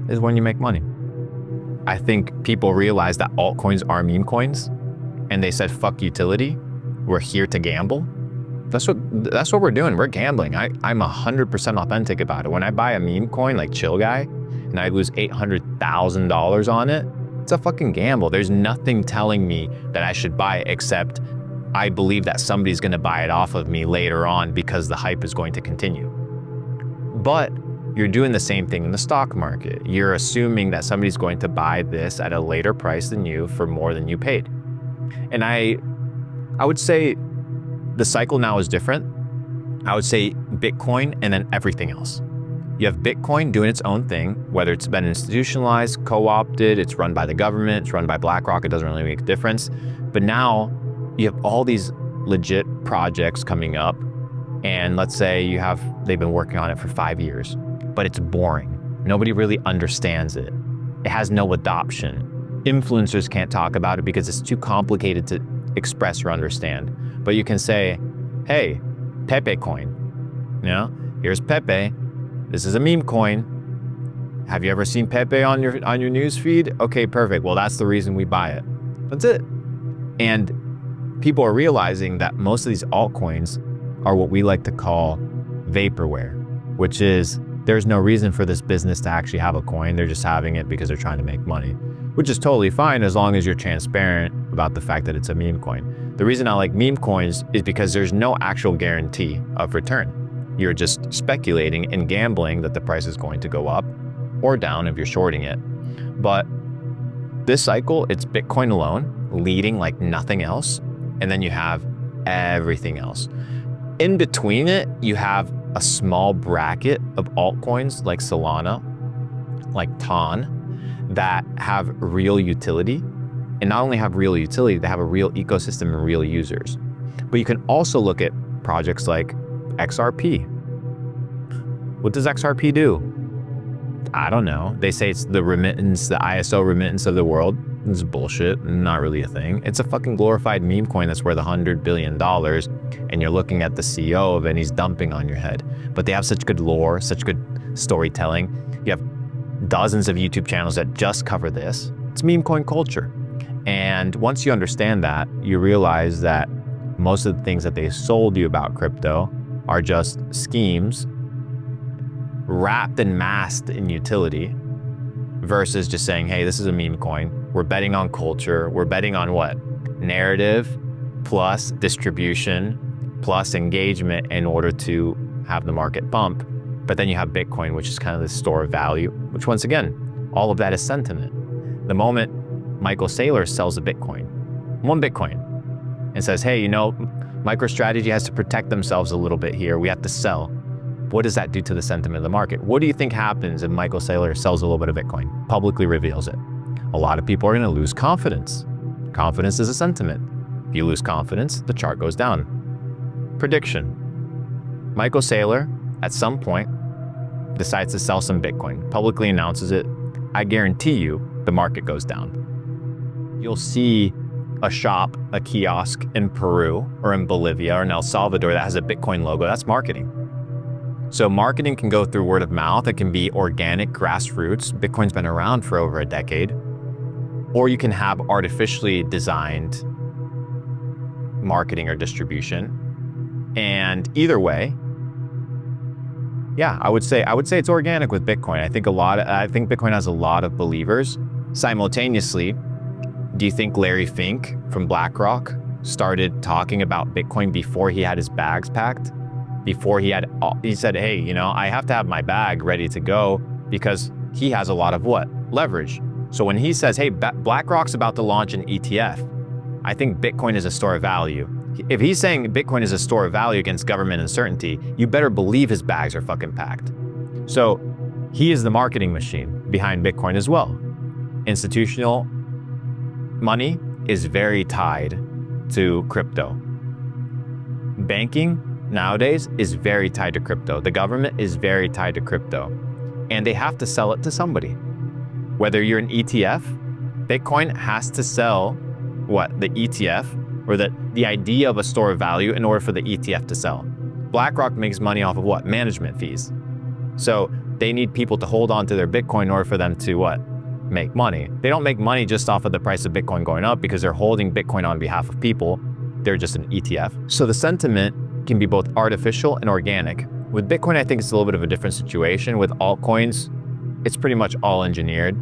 is when you make money. I think people realize that altcoins are meme coins, and they said, fuck utility, we're here to gamble. That's what we're doing. We're gambling. I'm 100% authentic about it. When I buy a meme coin like Chill Guy and I lose $800,000 on it, it's a fucking gamble. There's nothing telling me that I should buy it except I believe that somebody's going to buy it off of me later on because the hype is going to continue. But you're doing the same thing in the stock market. You're assuming that somebody's going to buy this at a later price than you for more than you paid. And I would say the cycle now is different. I would say Bitcoin and then everything else. You have Bitcoin doing its own thing, whether it's been institutionalized, co-opted, it's run by the government, it's run by BlackRock, it doesn't really make a difference. But now you have all these legit projects coming up, and let's say they've been working on it for 5 years, but it's boring. Nobody really understands it. It has no adoption. Influencers can't talk about it because it's too complicated to express or understand. But you can say, hey, Pepe coin, here's Pepe. This is a meme coin. Have you ever seen Pepe on your news feed? Okay, perfect. Well, that's the reason we buy it. That's it. And people are realizing that most of these altcoins are what we like to call vaporware, which is there's no reason for this business to actually have a coin. They're just having it because they're trying to make money, which is totally fine as long as you're transparent about the fact that it's a meme coin. The reason I like meme coins is because there's no actual guarantee of return. You're just speculating and gambling that the price is going to go up or down if you're shorting it. But this cycle, it's Bitcoin alone, leading like nothing else. And then you have everything else. In between it, you have a small bracket of altcoins like Solana, like Ton, that have real utility. And not only have real utility, they have a real ecosystem and real users. But you can also look at projects like XRP. What does XRP do? I don't know. They say it's the remittance, the ISO remittance of the world. It's bullshit, not really a thing. It's a fucking glorified meme coin that's worth $100 billion, and you're looking at the CEO of it and he's dumping on your head. But they have such good lore, such good storytelling. You have dozens of YouTube channels that just cover this. It's meme coin culture. And once you understand that, you realize that most of the things that they sold you about crypto are just schemes wrapped and masked in utility versus just saying, hey, this is a meme coin. We're betting on culture. We're betting on what? Narrative plus distribution plus engagement in order to have the market pump. But then you have Bitcoin, which is kind of the store of value, which once again, all of that is sentiment. The moment Michael Saylor sells a Bitcoin, one Bitcoin, and says, hey, MicroStrategy has to protect themselves a little bit here. We have to sell. What does that do to the sentiment of the market? What do you think happens if Michael Saylor sells a little bit of Bitcoin, publicly reveals it? A lot of people are going to lose confidence. Confidence is a sentiment. If you lose confidence, the chart goes down. Prediction. Michael Saylor, at some point, decides to sell some Bitcoin, publicly announces it. I guarantee you the market goes down. You'll see a shop, a kiosk in Peru or in Bolivia or in El Salvador that has a Bitcoin logo. That's marketing. So marketing can go through word of mouth. It can be organic, grassroots. Bitcoin's been around for over a decade. Or you can have artificially designed marketing or distribution. And either way, yeah, I would say it's organic with Bitcoin. I think Bitcoin has a lot of believers. Simultaneously, do you think Larry Fink from BlackRock started talking about Bitcoin before he had his bags packed? Before he said, hey, I have to have my bag ready to go because he has a lot of what? Leverage. So when he says, hey, BlackRock's about to launch an ETF, I think Bitcoin is a store of value. If he's saying Bitcoin is a store of value against government uncertainty, you better believe his bags are fucking packed. So he is the marketing machine behind Bitcoin as well. Institutional money is very tied to crypto. Banking nowadays is very tied to crypto. The government is very tied to crypto, and they have to sell it to somebody. Whether you're an ETF, Bitcoin has to sell what? The ETF, or the idea of a store of value in order for the ETF to sell. BlackRock makes money off of what? Management fees. So they need people to hold on to their Bitcoin in order for them to what? Make money. They don't make money just off of the price of Bitcoin going up because they're holding Bitcoin on behalf of people. They're just an ETF. So the sentiment can be both artificial and organic. With Bitcoin, I think it's a little bit of a different situation. With altcoins, it's pretty much all engineered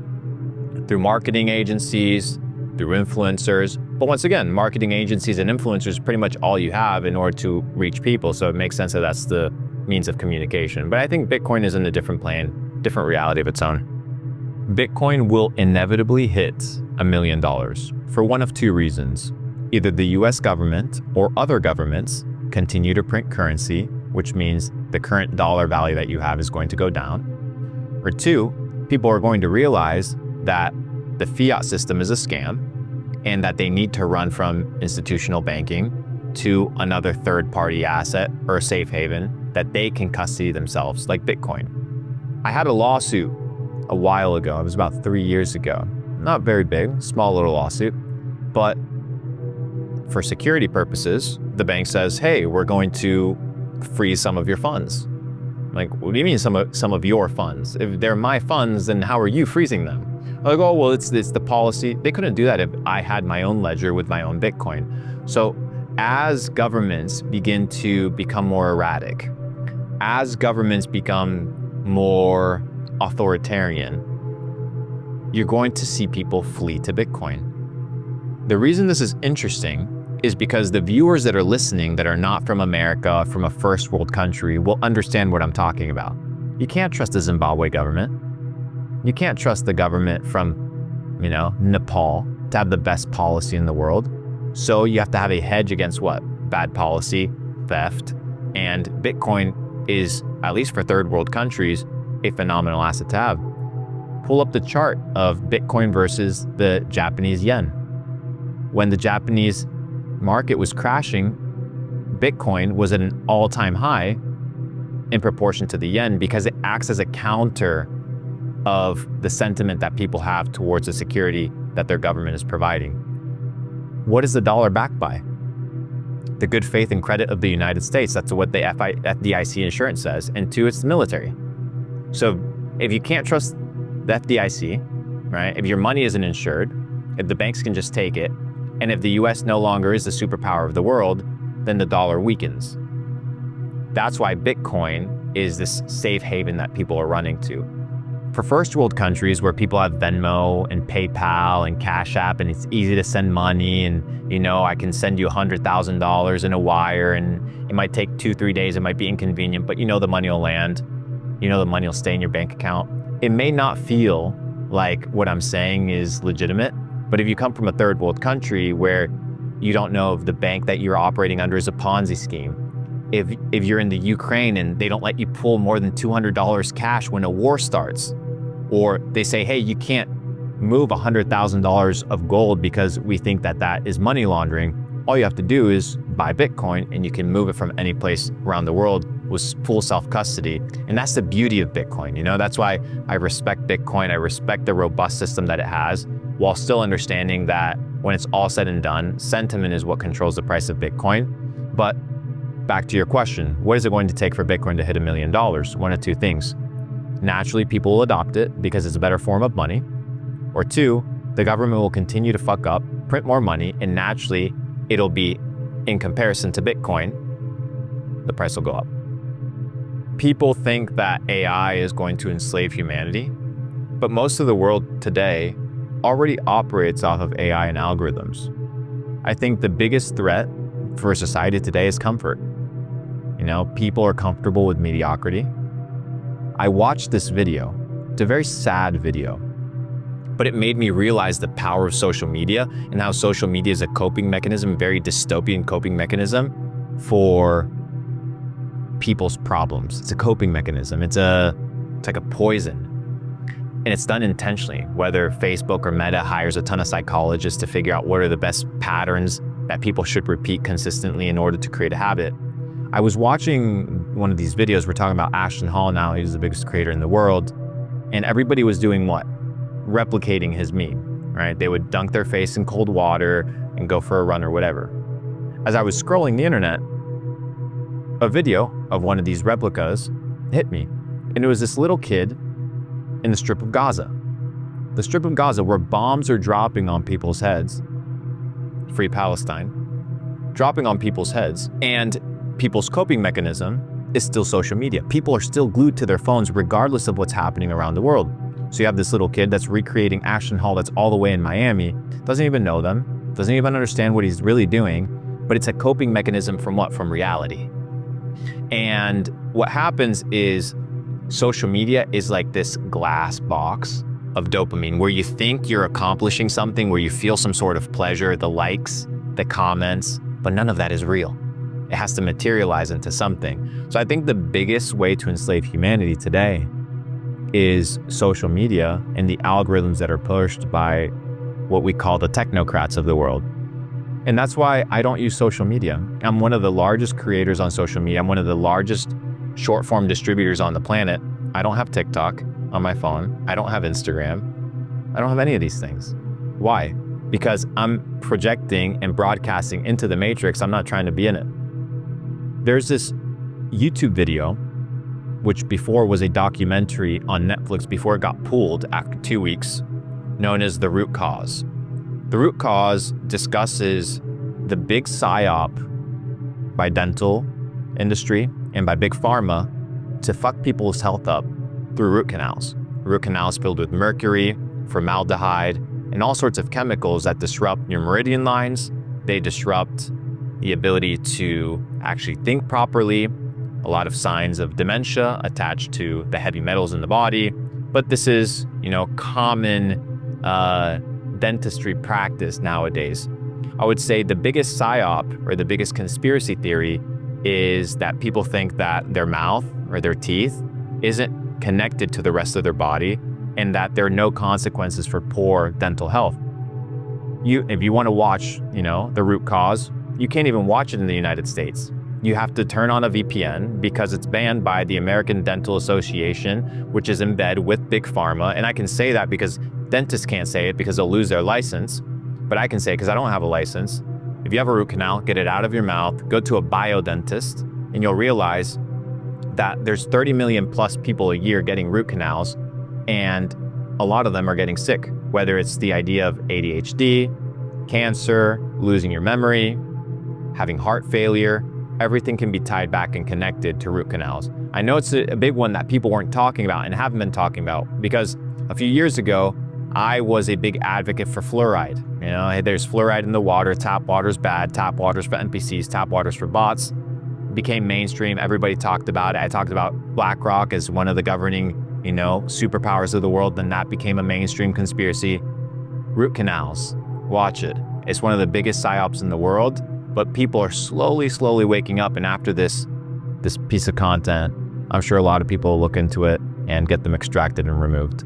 through marketing agencies, through influencers. But once again, marketing agencies and influencers is pretty much all you have in order to reach people. So it makes sense that that's the means of communication. But I think Bitcoin is in a different plane, different reality of its own. Bitcoin will inevitably hit $1 million for one of two reasons. Either the US government or other governments continue to print currency, which means the current dollar value that you have is going to go down. Or two, people are going to realize that the fiat system is a scam and that they need to run from institutional banking to another third-party asset or a safe haven that they can custody themselves, like Bitcoin. I had a lawsuit a while ago. It was about 3 years ago. Not very big, small little lawsuit. But for security purposes, the bank says, hey, we're going to freeze some of your funds. Like, what do you mean some of your funds? If they're my funds, then how are you freezing them? Like, oh, well, it's the policy. They couldn't do that if I had my own ledger with my own Bitcoin. So as governments begin to become more erratic, as governments become more authoritarian, you're going to see people flee to Bitcoin. The reason this is interesting is because the viewers that are listening that are not from America, from a first world country, will understand what I'm talking about. You can't trust the Zimbabwe government. You can't trust the government from, Nepal to have the best policy in the world. So you have to have a hedge against what? Bad policy, theft, and Bitcoin is, at least for third world countries, a phenomenal asset to have. Pull up the chart of Bitcoin versus the Japanese yen. When the Japanese market was crashing, Bitcoin was at an all-time high in proportion to the yen because it acts as a counter of the sentiment that people have towards the security that their government is providing. What is the dollar backed by? The good faith and credit of the United States. That's what the FDIC insurance says. And two, it's the military. So if you can't trust the FDIC, right? If your money isn't insured, if the banks can just take it, and if the US no longer is the superpower of the world, then the dollar weakens. That's why Bitcoin is this safe haven that people are running to. For first world countries where people have Venmo and PayPal and Cash App and it's easy to send money and, I can send you $100,000 in a wire and it might take 2-3 days, it might be inconvenient, but the money will land, the money will stay in your bank account. It may not feel like what I'm saying is legitimate, but if you come from a third world country where you don't know if the bank that you're operating under is a Ponzi scheme, if you're in the Ukraine and they don't let you pull more than $200 cash when a war starts, or they say, hey, you can't move $100,000 of gold because we think that is money laundering, all you have to do is buy Bitcoin and you can move it from any place around the world with full self-custody. And that's the beauty of Bitcoin. That's why I respect Bitcoin. I respect the robust system that it has, while still understanding that when it's all said and done, sentiment is what controls the price of Bitcoin. But back to your question, what is it going to take for Bitcoin to hit $1 million? One of two things. Naturally, people will adopt it because it's a better form of money. Or two, the government will continue to fuck up, print more money, and naturally, it'll be, in comparison to Bitcoin, the price will go up. People think that AI is going to enslave humanity, but most of the world today already operates off of AI and algorithms. I think the biggest threat for society today is comfort. People are comfortable with mediocrity. I watched this video. It's a very sad video, but it made me realize the power of social media and how social media is a coping mechanism, very dystopian coping mechanism for people's problems. It's a coping mechanism. It's like a poison. And it's done intentionally, whether Facebook or Meta hires a ton of psychologists to figure out what are the best patterns that people should repeat consistently in order to create a habit. I was watching one of these videos. We're talking about Ashton Hall now. He's the biggest creator in the world. And everybody was doing what? Replicating his meme, right? They would dunk their face in cold water and go for a run or whatever. As I was scrolling the internet, a video of one of these replicas hit me. And it was this little kid in the Strip of Gaza. The Strip of Gaza where bombs are dropping on people's heads. Free Palestine. Dropping on people's heads. And people's coping mechanism is still social media. People are still glued to their phones regardless of what's happening around the world. So you have this little kid that's recreating Ashton Hall that's all the way in Miami, doesn't even know them, doesn't even understand what he's really doing, but it's a coping mechanism from what? From reality. And what happens is social media is like this glass box of dopamine where you think you're accomplishing something, where you feel some sort of pleasure, the likes, the comments, but none of that is real. It has to materialize into something. So I think the biggest way to enslave humanity today is social media and the algorithms that are pushed by what we call the technocrats of the world. And that's why I don't use social media. I'm one of the largest creators on social media. I'm one of the largest short form distributors on the planet. I don't have TikTok on my phone. I don't have Instagram. I don't have any of these things. Why? Because I'm projecting and broadcasting into the matrix. I'm not trying to be in it. There's this YouTube video, which before was a documentary on Netflix before it got pulled after 2 weeks, known as The Root Cause. The Root Cause discusses the big psyop by dental industry and by big pharma to fuck people's health up through root canals. Root canals filled with mercury, formaldehyde, and all sorts of chemicals that disrupt your meridian lines. They disrupt the ability to actually think properly, a lot of signs of dementia attached to the heavy metals in the body. But this is, common dentistry practice nowadays. I would say the biggest psyop or the biggest conspiracy theory is that people think that their mouth or their teeth isn't connected to the rest of their body and that there are no consequences for poor dental health. If you want to watch, The Root Cause, you can't even watch it in the United States. You have to turn on a VPN because it's banned by the American Dental Association, which is in bed with Big Pharma. And I can say that because dentists can't say it because they'll lose their license. But I can say it because I don't have a license. If you have a root canal, get it out of your mouth, go to a biodentist, and you'll realize that there's 30 million plus people a year getting root canals, and a lot of them are getting sick, whether it's the idea of ADHD, cancer, losing your memory, having heart failure. Everything can be tied back and connected to root canals. I know it's a big one that people weren't talking about and haven't been talking about because a few years ago, I was a big advocate for fluoride. Hey, there's fluoride in the water, tap water's bad, tap water's for NPCs, tap water's for bots. It became mainstream, everybody talked about it. I talked about BlackRock as one of the governing, superpowers of the world, then that became a mainstream conspiracy. Root canals, watch it. It's one of the biggest psyops in the world. But people are slowly waking up. And after this piece of content, I'm sure a lot of people will look into it and get them extracted and removed.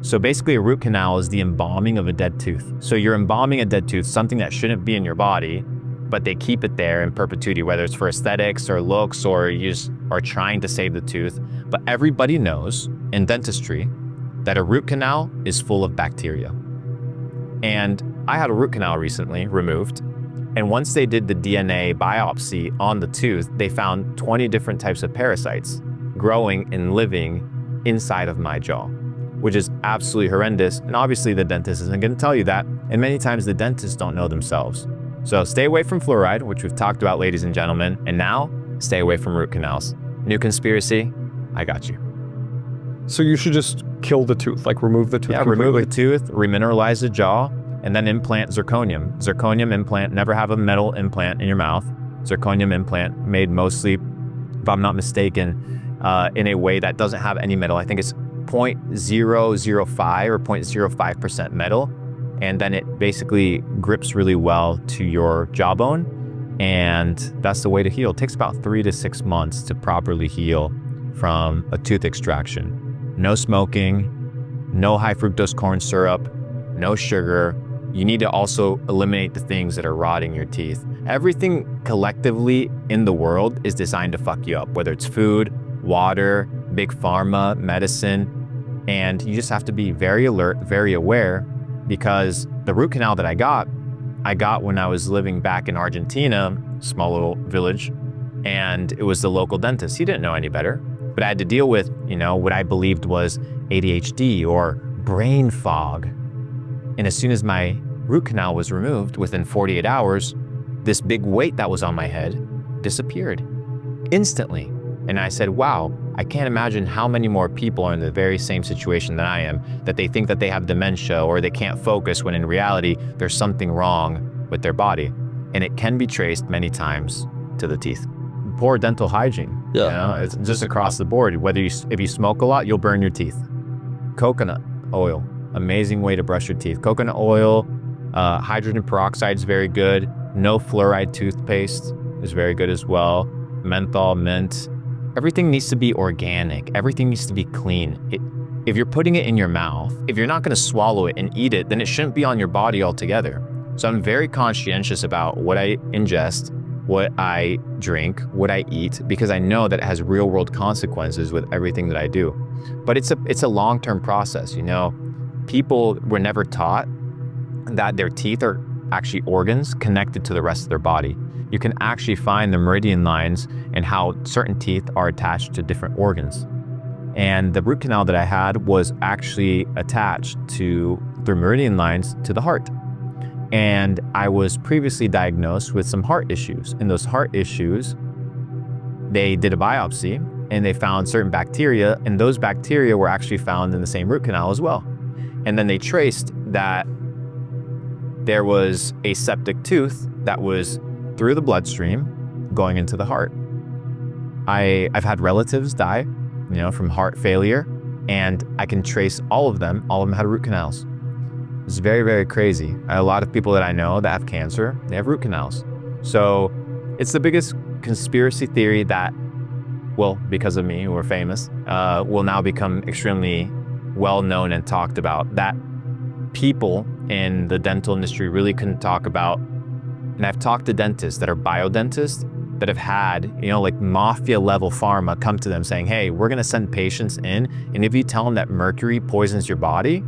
So basically a root canal is the embalming of a dead tooth. So you're embalming a dead tooth, something that shouldn't be in your body, but they keep it there in perpetuity, whether it's for aesthetics or looks or you just are trying to save the tooth. But everybody knows in dentistry that a root canal is full of bacteria. And I had a root canal recently removed. And once they did the DNA biopsy on the tooth, they found 20 different types of parasites growing and living inside of my jaw, which is absolutely horrendous. And obviously the dentist isn't going to tell you that. And many times the dentists don't know themselves. So stay away from fluoride, which we've talked about, ladies and gentlemen. And now stay away from root canals. New conspiracy, I got you. So you should just kill the tooth, like remove the tooth completely? Remove the tooth, remineralize the jaw, and then implant zirconium. Zirconium implant, never have a metal implant in your mouth. Zirconium implant made mostly, if I'm not mistaken, in a way that doesn't have any metal. I think it's 0.005 or 0.05% metal. And then it basically grips really well to your jawbone. And that's the way to heal. It takes about 3 to 6 months to properly heal from a tooth extraction. No smoking, no high fructose corn syrup, no sugar. You need to also eliminate the things that are rotting your teeth. Everything collectively in the world is designed to fuck you up, whether it's food, water, big pharma, medicine, and you just have to be very alert, very aware, because the root canal that I got when I was living back in Argentina, small little village, and it was the local dentist. He didn't know any better, but I had to deal with, what I believed was ADHD or brain fog. And as soon as my root canal was removed, within 48 hours, this big weight that was on my head disappeared instantly. And I said, wow, I can't imagine how many more people are in the very same situation that I am, that they think that they have dementia or they can't focus, when in reality, there's something wrong with their body. And it can be traced many times to the teeth. Poor dental hygiene. Yeah. It's just across the board. If you smoke a lot, you'll burn your teeth. Coconut oil, amazing way to brush your teeth. Coconut oil, hydrogen peroxide is very good. No fluoride toothpaste is very good as well. Menthol, mint. Everything needs to be organic. Everything needs to be clean. If you're putting it in your mouth, if you're not going to swallow it and eat it, then it shouldn't be on your body altogether. So I'm very conscientious about what I ingest, what I drink, what I eat, because I know that it has real world consequences with everything that I do. But it's a long-term process. People were never taught that their teeth are actually organs connected to the rest of their body. You can actually find the meridian lines and how certain teeth are attached to different organs. And the root canal that I had was actually attached through meridian lines to the heart. And I was previously diagnosed with some heart issues. And those heart issues, they did a biopsy and they found certain bacteria, and those bacteria were actually found in the same root canal as well. And then they traced that there was a septic tooth that was through the bloodstream going into the heart. I've had relatives die, from heart failure, and I can trace all of them had root canals. It's very, very crazy. A lot of people that I know that have cancer, they have root canals. So it's the biggest conspiracy theory that, well, because of me, we're famous, will now become extremely well known and talked about, that people in the dental industry really couldn't talk about. And I've talked to dentists that are biodentists that have had, like mafia level pharma come to them saying, hey, we're gonna send patients in, and if you tell them that mercury poisons your body,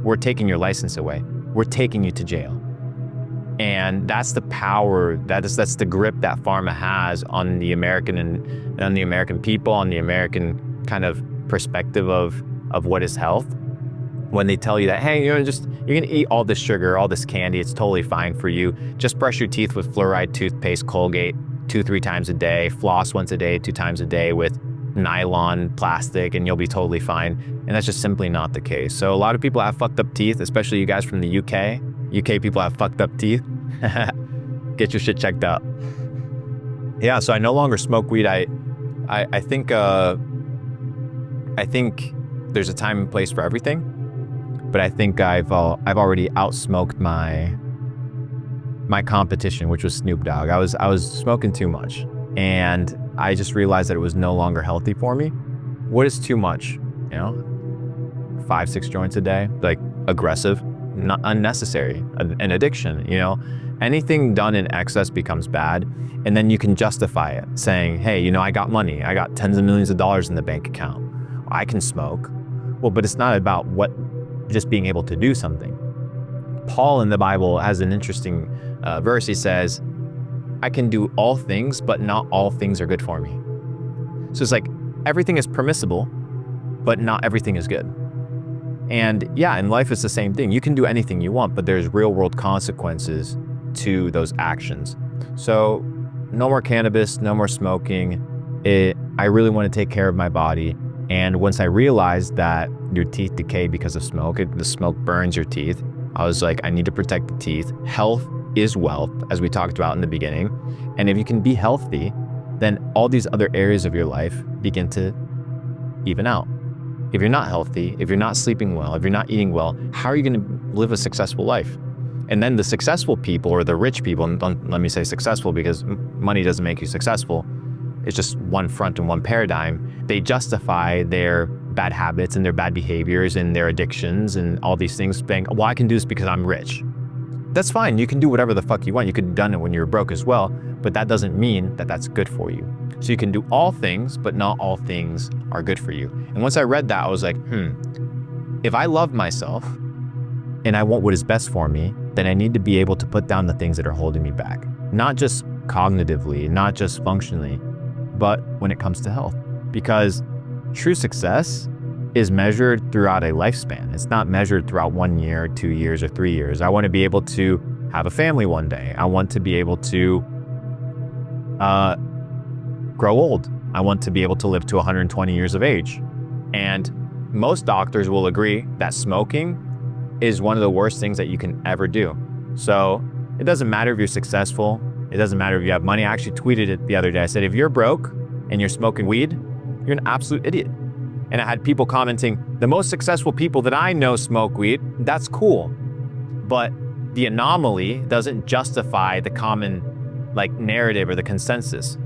we're taking your license away. We're taking you to jail. And that's the power, that's the grip that pharma has on the American and on the American people, on the American kind of perspective of what is health. When they tell you that, hey, you're gonna eat all this sugar, all this candy, it's totally fine for you. Just brush your teeth with fluoride toothpaste, Colgate 2-3 times a day, floss once a day, 2 times a day with nylon plastic, and you'll be totally fine. And that's just simply not the case. So a lot of people have fucked up teeth, especially you guys from the UK. UK people have fucked up teeth. Get your shit checked out. Yeah, so I no longer smoke weed. I think there's a time and place for everything, but I think I've already outsmoked my competition, which was Snoop Dogg. I was smoking too much, and I just realized that it was no longer healthy for me. What is too much? 5-6 joints a day, like aggressive, not unnecessary, an addiction. Anything done in excess becomes bad, and then you can justify it, saying, hey, I got money, I got tens of millions of dollars in the bank account, I can smoke. Well, but it's not about just being able to do something. Paul in the Bible has an interesting verse. He says, I can do all things, but not all things are good for me. So it's like everything is permissible, but not everything is good. And yeah, in life it's the same thing. You can do anything you want, but there's real world consequences to those actions. So no more cannabis, no more smoking. I really want to take care of my body. And once I realized that your teeth decay because of smoke, the smoke burns your teeth, I was like, I need to protect the teeth. Health is wealth, as we talked about in the beginning. And if you can be healthy, then all these other areas of your life begin to even out. If you're not healthy, if you're not sleeping well, if you're not eating well, how are you going to live a successful life? And then the successful people, or the rich people, and don't let me say successful because money doesn't make you successful. It's just one front and one paradigm. They justify their bad habits and their bad behaviors and their addictions and all these things, saying, well, I can do this because I'm rich. That's fine. You can do whatever the fuck you want. You could have done it when you were broke as well, but that doesn't mean that that's good for you. So you can do all things, but not all things are good for you. And once I read that, I was like, if I love myself and I want what is best for me, then I need to be able to put down the things that are holding me back. Not just cognitively, not just functionally, but when it comes to health. Because true success is measured throughout a lifespan. It's not measured throughout 1 year, 2 years, or 3 years. I want to be able to have a family one day. I want to be able to grow old. I want to be able to live to 120 years of age. And most doctors will agree that smoking is one of the worst things that you can ever do. So it doesn't matter if you're successful. It doesn't matter if you have money. I actually tweeted it the other day. I said, if you're broke and you're smoking weed, you're an absolute idiot. And I had people commenting, the most successful people that I know smoke weed. That's cool. But the anomaly doesn't justify the common narrative or the consensus.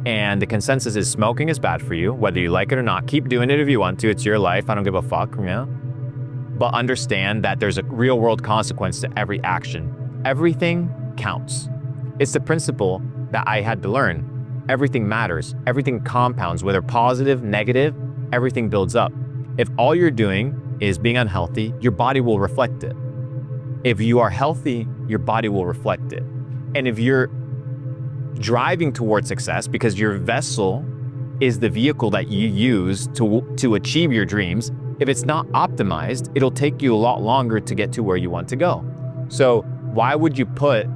And the consensus is smoking is bad for you, whether you like it or not. Keep doing it if you want to. It's your life. I don't give a fuck, But understand that there's a real world consequence to every action. Everything counts. It's the principle that I had to learn. Everything matters. Everything compounds, whether positive, negative, everything builds up. If all you're doing is being unhealthy, your body will reflect it. If you are healthy, your body will reflect it. And if you're driving towards success because your vessel is the vehicle that you use to achieve your dreams, if it's not optimized, it'll take you a lot longer to get to where you want to go. So why would you put,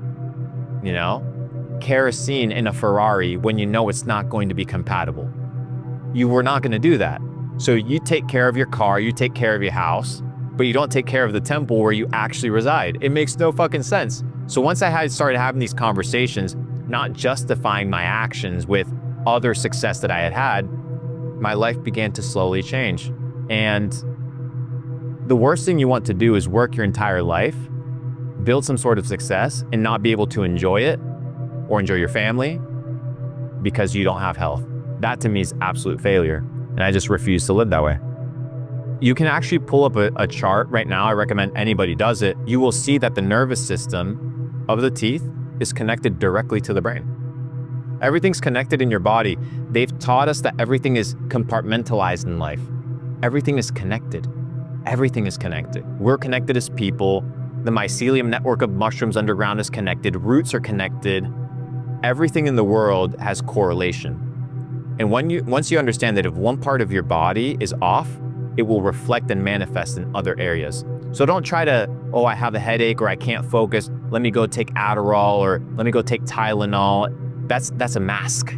kerosene in a Ferrari when you know it's not going to be compatible? You were not going to do that. So you take care of your car, you take care of your house, but you don't take care of the temple where you actually reside. It makes no fucking sense. So once I started having these conversations, not justifying my actions with other success that I had, my life began to slowly change. And the worst thing you want to do is work your entire life, build some sort of success, and not be able to enjoy it or enjoy your family because you don't have health. That to me is absolute failure. And I just refuse to live that way. You can actually pull up a chart right now. I recommend anybody does it. You will see that the nervous system of the teeth is connected directly to the brain. Everything's connected in your body. They've taught us that everything is compartmentalized in life. Everything is connected. Everything is connected. We're connected as people. The mycelium network of mushrooms underground is connected. Roots are connected. Everything in the world has correlation. And once you understand that if one part of your body is off, it will reflect and manifest in other areas. So don't try to, I have a headache or I can't focus. Let me go take Adderall or let me go take Tylenol. That's a mask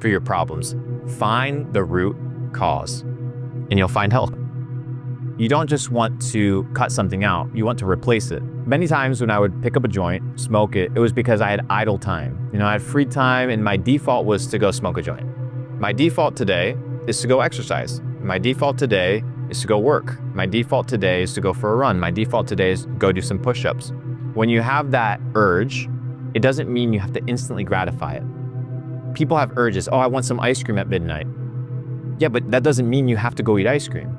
for your problems. Find the root cause and you'll find health. You don't just want to cut something out, you want to replace it. Many times when I would pick up a joint, smoke it, it was because I had idle time. I had free time and my default was to go smoke a joint. My default today is to go exercise. My default today is to go work. My default today is to go for a run. My default today is to go do some push-ups. When you have that urge, it doesn't mean you have to instantly gratify it. People have urges. I want some ice cream at midnight. Yeah, but that doesn't mean you have to go eat ice cream.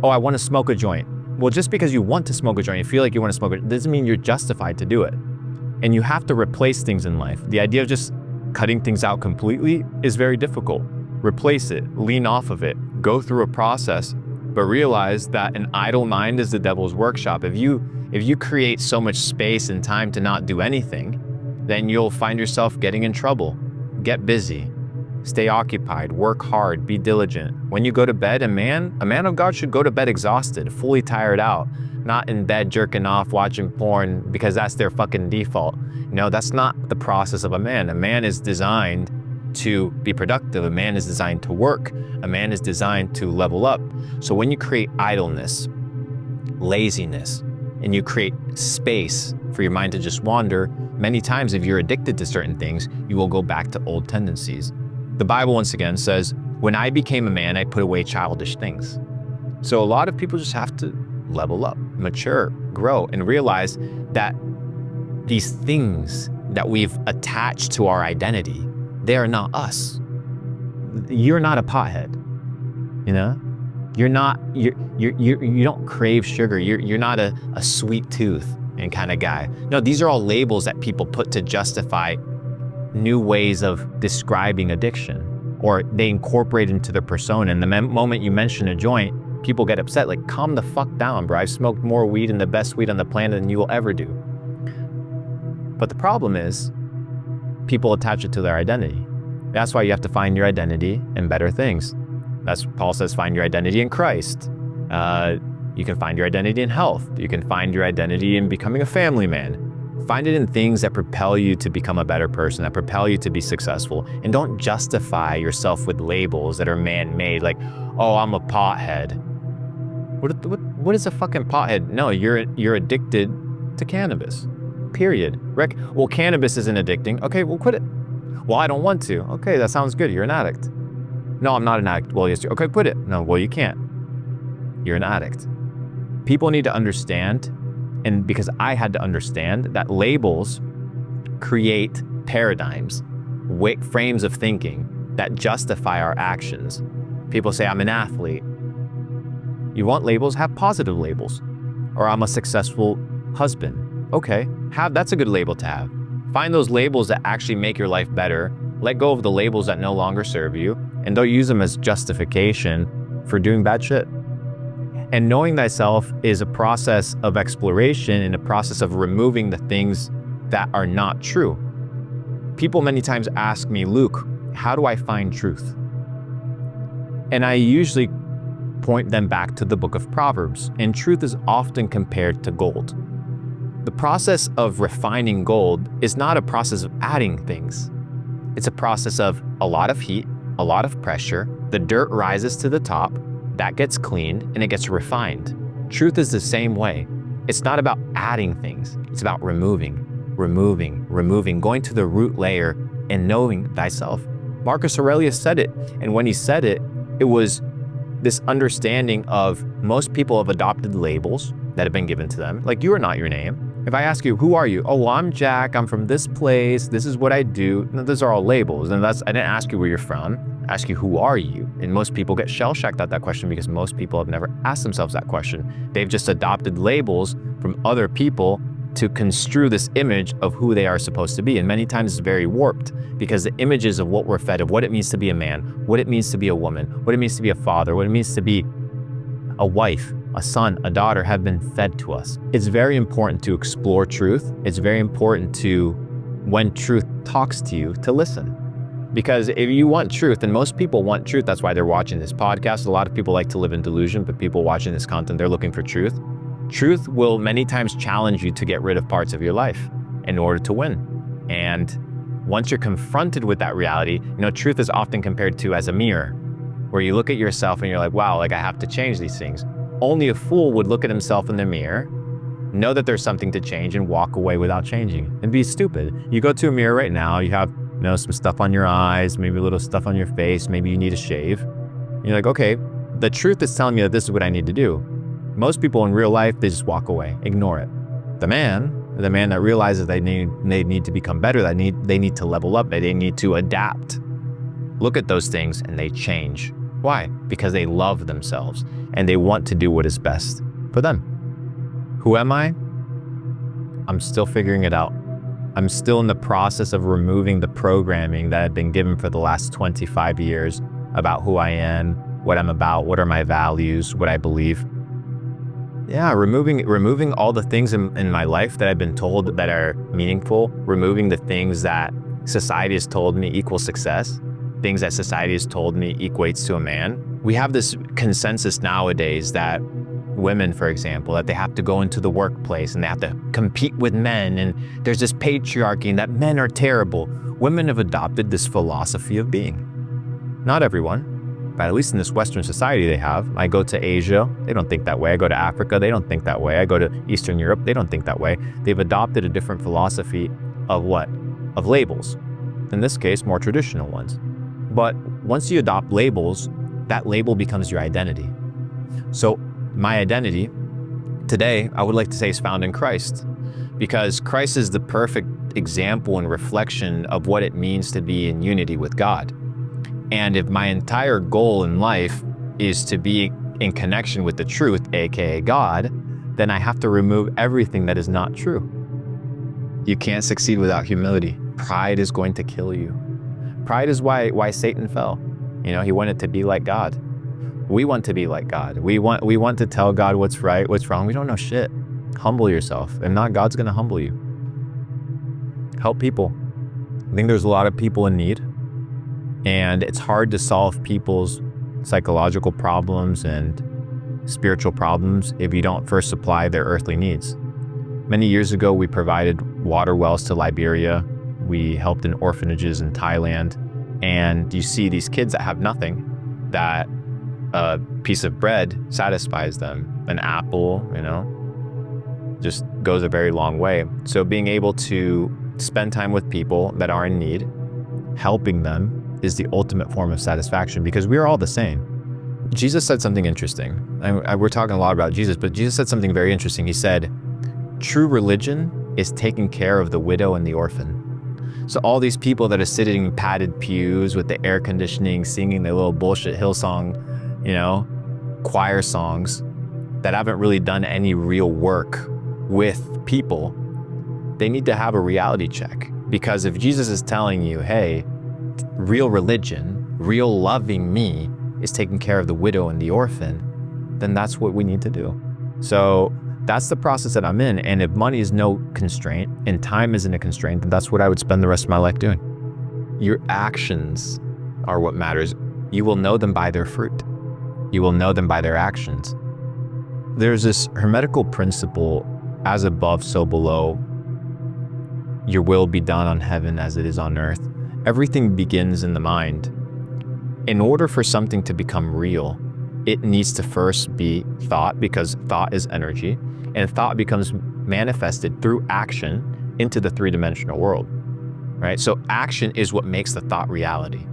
I want to smoke a joint. Well, just because you want to smoke a joint, you feel like you want to smoke it, doesn't mean you're justified to do it. And you have to replace things in life. The idea of just cutting things out completely is very difficult. Replace it, lean off of it, go through a process, but realize that an idle mind is the devil's workshop. If you create so much space and time to not do anything, then you'll find yourself getting in trouble. Get busy. Stay occupied, work hard, be diligent. When you go to bed, a man of God should go to bed exhausted, fully tired out, not in bed jerking off, watching porn because that's their fucking default. That's not the process of a man. A man is designed to be productive. A man is designed to work. A man is designed to level up. So when you create idleness, laziness, and you create space for your mind to just wander, many times if you're addicted to certain things, you will go back to old tendencies. The Bible once again says, when I became a man, I put away childish things. So a lot of people just have to level up, mature, grow, and realize that these things that we've attached to our identity, they are not us. You're not a pothead, you don't crave sugar. You're not a sweet tooth, and kind of guy. No, these are all labels that people put to justify new ways of describing addiction, or they incorporate into their persona. And the moment you mention a joint, people get upset, like, calm the fuck down, bro. I've smoked more weed and the best weed on the planet than you will ever do. But the problem is, people attach it to their identity. That's why you have to find your identity in better things. That's Paul says, find your identity in Christ. You can find your identity in health. You can find your identity in becoming a family man. Find it in things that propel you to become a better person, that propel you to be successful. And don't justify yourself with labels that are man-made, like, oh, I'm a pothead. What is a fucking pothead? No, you're addicted to cannabis, period. Well, cannabis isn't addicting. Okay, well, quit it. Well, I don't want to. Okay, that sounds good. You're an addict. No, I'm not an addict. Well, yes. Okay, quit it. No, well, you can't. You're an addict. People need to understand, and because I had to understand, that labels create paradigms, frames of thinking that justify our actions. People say, I'm an athlete. You want labels? Have positive labels. Or I'm a successful husband. Okay, that's a good label to have. Find those labels that actually make your life better. Let go of the labels that no longer serve you, and don't use them as justification for doing bad shit. And knowing thyself is a process of exploration and a process of removing the things that are not true. People many times ask me, Luke, how do I find truth? And I usually point them back to the book of Proverbs, and truth is often compared to gold. The process of refining gold is not a process of adding things. It's a process of a lot of heat, a lot of pressure, the dirt rises to the top, that gets cleaned, and it gets refined. Truth is the same way. It's not about adding things. It's about removing, going to the root layer and knowing thyself. Marcus Aurelius said it, and when he said it, it was this understanding of most people have adopted labels that have been given to them. Like, you are not your name. If I ask you, who are you? Oh, well, I'm Jack. I'm from this place. This is what I do. No, those are all labels. And I didn't ask you where you're from. I ask you, who are you? And most people get shell-shocked at that question because most people have never asked themselves that question. They've just adopted labels from other people to construe this image of who they are supposed to be. And many times it's very warped because the images of what we're fed, of what it means to be a man, what it means to be a woman, what it means to be a father, what it means to be a wife, a son, a daughter, have been fed to us. It's very important to explore truth. It's very important to, when truth talks to you, to listen. Because if you want truth, and most people want truth, that's why they're watching this podcast. A lot of people like to live in delusion, but people watching this content, they're looking for truth. Truth will many times challenge you to get rid of parts of your life in order to win. And once you're confronted with that reality, truth is often compared to as a mirror, where you look at yourself and you're like, wow, like I have to change these things. Only a fool would look at himself in the mirror, know that there's something to change, and walk away without changing and be stupid. You go to a mirror right now, you have some stuff on your eyes, maybe a little stuff on your face, maybe you need a shave. You're like, okay, the truth is telling me that this is what I need to do. Most people in real life, they just walk away, ignore it. The man that realizes they need to become better, that they need to level up, that they need to adapt, look at those things and they change. Why? Because they love themselves and they want to do what is best for them. Who am I? I'm still figuring it out. I'm still in the process of removing the programming that I've been given for the last 25 years about who I am, what I'm about, what are my values, what I believe. Yeah, removing all the things in my life that I've been told that are meaningful, removing the things that society has told me equal success, things that society has told me equates to a man. We have this consensus nowadays that women, for example, that they have to go into the workplace and they have to compete with men, and there's this patriarchy and that men are terrible. Women have adopted this philosophy of being. Not everyone, but at least in this Western society they have. I go to Asia, they don't think that way. I go to Africa, they don't think that way. I go to Eastern Europe, they don't think that way. They've adopted a different philosophy of what? Of labels. In this case, more traditional ones. But once you adopt labels, that label becomes your identity. So my identity today, I would like to say, is found in Christ, because Christ is the perfect example and reflection of what it means to be in unity with God. And if my entire goal in life is to be in connection with the truth, aka God, then I have to remove everything that is not true. You can't succeed without humility. Pride is going to kill you. Pride is why Satan fell. He wanted to be like God. We want to be like God. We want to tell God what's right, what's wrong. We don't know shit. Humble yourself. If not, God's going to humble you. Help people. I think there's a lot of people in need, and it's hard to solve people's psychological problems and spiritual problems if you don't first supply their earthly needs. Many years ago, we provided water wells to Liberia. We helped in orphanages in Thailand. And you see these kids that have nothing, that a piece of bread satisfies them. An apple, just goes a very long way. So being able to spend time with people that are in need, helping them, is the ultimate form of satisfaction, because we are all the same. Jesus said something interesting. We're talking a lot about Jesus, but Jesus said something very interesting. He said, true religion is taking care of the widow and the orphan. So all these people that are sitting in padded pews with the air conditioning, singing their little bullshit Hillsong, choir songs, that haven't really done any real work with people, they need to have a reality check. Because if Jesus is telling you, hey, real religion, real loving me is taking care of the widow and the orphan, then that's what we need to do. So that's the process that I'm in. And if money is no constraint and time isn't a constraint, then that's what I would spend the rest of my life doing. Your actions are what matters. You will know them by their fruit. You will know them by their actions. There's this hermetical principle, as above, so below. Your will be done on heaven as it is on earth. Everything begins in the mind. In order for something to become real, it needs to first be thought, because thought is energy, and thought becomes manifested through action into the three-dimensional world, right? So action is what makes the thought reality,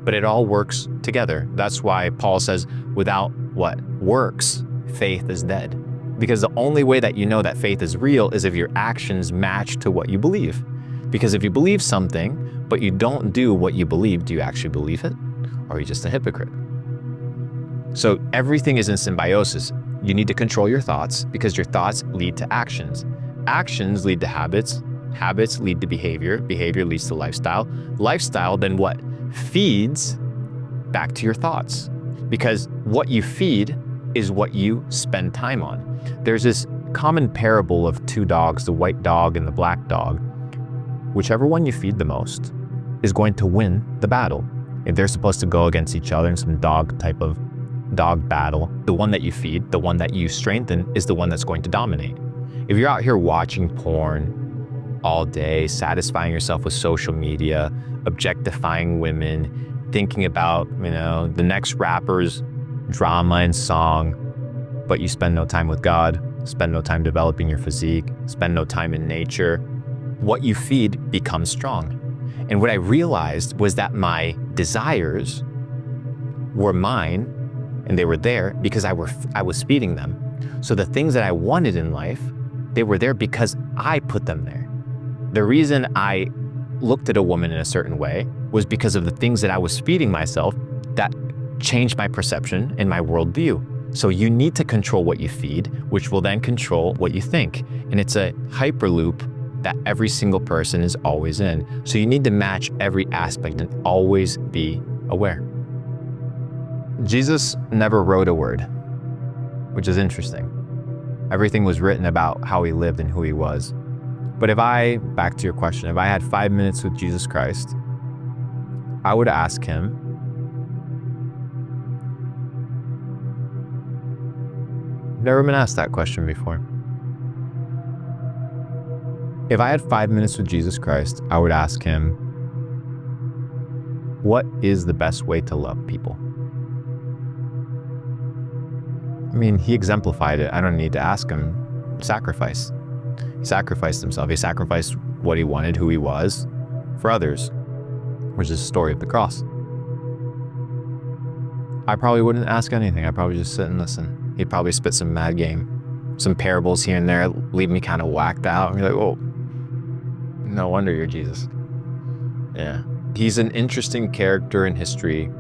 but it all works together. That's why Paul says, without what? Works, faith is dead. Because the only way that you know that faith is real is if your actions match to what you believe. Because if you believe something, but you don't do what you believe, do you actually believe it? Or are you just a hypocrite? So everything is in symbiosis. You need to control your thoughts, because your thoughts lead to actions. Actions lead to habits. Habits lead to behavior. Behavior leads to lifestyle. Lifestyle then what? Feeds back to your thoughts. Because what you feed is what you spend time on. There's this common parable of two dogs, the white dog and the black dog. Whichever one you feed the most is going to win the battle. If they're supposed to go against each other in some type of dog battle, the one that you feed, the one that you strengthen, is the one that's going to dominate. If you're out here watching porn all day, satisfying yourself with social media, objectifying women, thinking about, the next rapper's drama and song, but you spend no time with God, spend no time developing your physique, spend no time in nature, what you feed becomes strong. And what I realized was that my desires were mine, and they were there because I was feeding them. So the things that I wanted in life, they were there because I put them there. The reason I looked at a woman in a certain way was because of the things that I was feeding myself that changed my perception and my worldview. So you need to control what you feed, which will then control what you think. And it's a hyperloop that every single person is always in. So you need to match every aspect and always be aware. Jesus never wrote a word, which is interesting. Everything was written about how he lived and who he was. But back to your question, if I had 5 minutes with Jesus Christ, I would ask him, I've never been asked that question before. If I had 5 minutes with Jesus Christ, I would ask him, what is the best way to love people? He exemplified it. I don't need to ask him. Sacrifice. He sacrificed himself. He sacrificed what he wanted, who he was, for others, which is the story of the cross. I probably wouldn't ask anything. I'd probably just sit and listen. He'd probably spit some mad game, some parables here and there, leave me kind of whacked out. And you're like, oh, no wonder you're Jesus. Yeah. He's an interesting character in history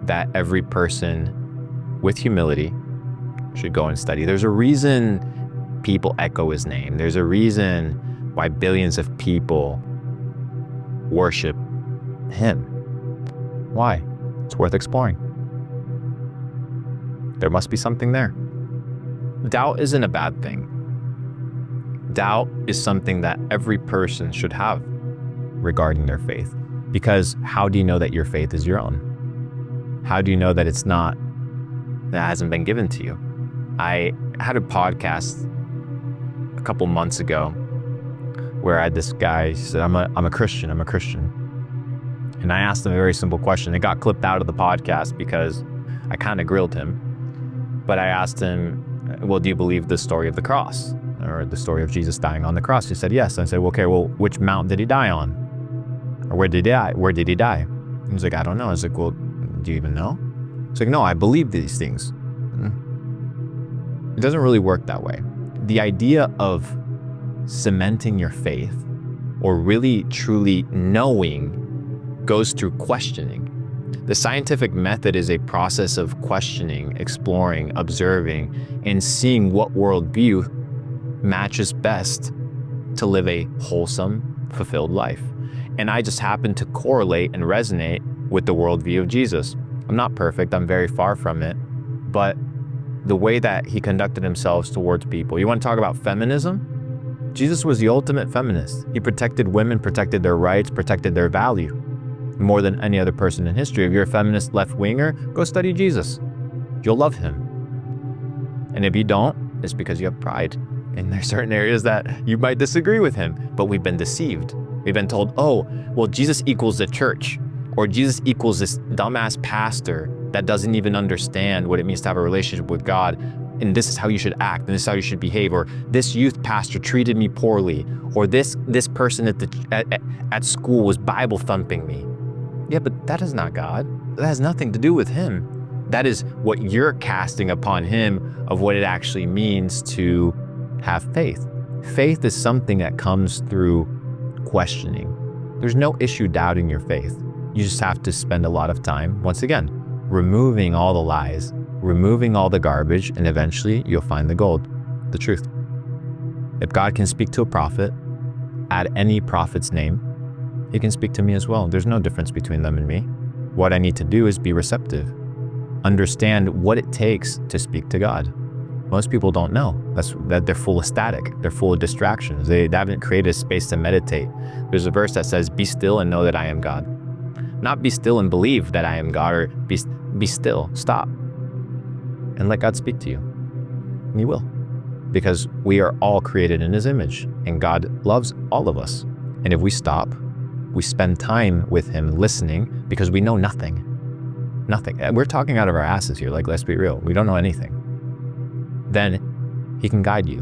that every person with humility should go and study. There's a reason people echo his name. There's a reason why billions of people worship him. Why? It's worth exploring. There must be something there. Doubt isn't a bad thing. Doubt is something that every person should have regarding their faith. Because how do you know that your faith is your own? How do you know that that hasn't been given to you? I had a podcast a couple months ago where I had this guy, he said, I'm a Christian. And I asked him a very simple question. It got clipped out of the podcast because I kind of grilled him. But I asked him, well, do you believe the story of the cross or the story of Jesus dying on the cross? He said, yes. I said, well, okay, well, which mountain did he die on? Or where did he die? He was like, I don't know. I was like, well, do you even know? He's like, no, I believe these things. It doesn't really work that way. The idea of cementing your faith or really truly knowing goes through questioning. The scientific method is a process of questioning, exploring, observing, and seeing what worldview matches best to live a wholesome, fulfilled life. And I just happen to correlate and resonate with the worldview of Jesus. I'm not perfect, I'm very far from it, but the way that he conducted himself towards people. You want to talk about feminism? Jesus was the ultimate feminist. He protected women, protected their rights, protected their value more than any other person in history. If you're a feminist left-winger, go study Jesus. You'll love him. And if you don't, it's because you have pride. And there's certain areas that you might disagree with him, but we've been deceived. We've been told, oh, well, Jesus equals the church, or Jesus equals this dumbass pastor that doesn't even understand what it means to have a relationship with God, and this is how you should act, and this is how you should behave, or this youth pastor treated me poorly, or this person at school was Bible thumping me. Yeah, but that is not God. That has nothing to do with him. That is what you're casting upon him of what it actually means to have faith. Faith is something that comes through questioning. There's no issue doubting your faith. You just have to spend a lot of time, once again, removing all the lies, removing all the garbage, and eventually you'll find the gold, the truth. If God can speak to a prophet, add any prophet's name, he can speak to me as well. There's no difference between them and me. What I need to do is be receptive. Understand what it takes to speak to God. Most people don't know. That they're full of static. They're full of distractions. They haven't created a space to meditate. There's a verse that says, be still and know that I am God. Not be still and believe that I am God, or be still, stop, and let God speak to you. And he will. Because we are all created in his image, and God loves all of us. And if we stop, we spend time with him listening, because we know nothing. Nothing. We're talking out of our asses here, like, let's be real. We don't know anything. Then he can guide you.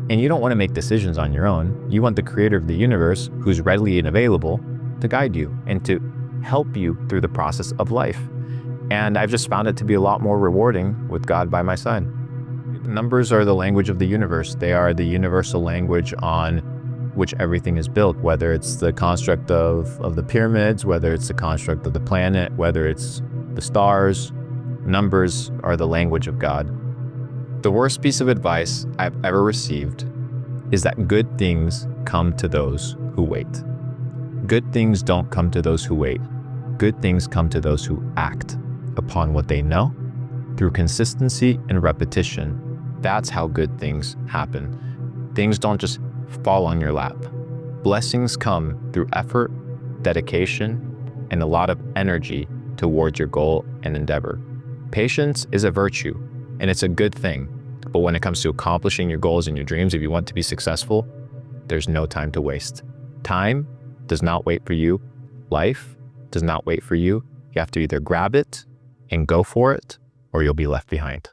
And you don't want to make decisions on your own. You want the creator of the universe, who's readily and available, to guide you and to help you through the process of life. And I've just found it to be a lot more rewarding with God by my side. Numbers are the language of the universe. They are the universal language on which everything is built, whether it's the construct of the pyramids, whether it's the construct of the planet, whether it's the stars. Numbers are the language of God. The worst piece of advice I've ever received is that good things come to those who wait. Good things don't come to those who wait. Good things come to those who act upon what they know through consistency and repetition. That's how good things happen. Things don't just fall on your lap. Blessings come through effort, dedication, and a lot of energy towards your goal and endeavor. Patience is a virtue, and it's a good thing. But when it comes to accomplishing your goals and your dreams, if you want to be successful, there's no time to waste. Time does not wait for you. Life does not wait for you. You have to either grab it and go for it, or you'll be left behind.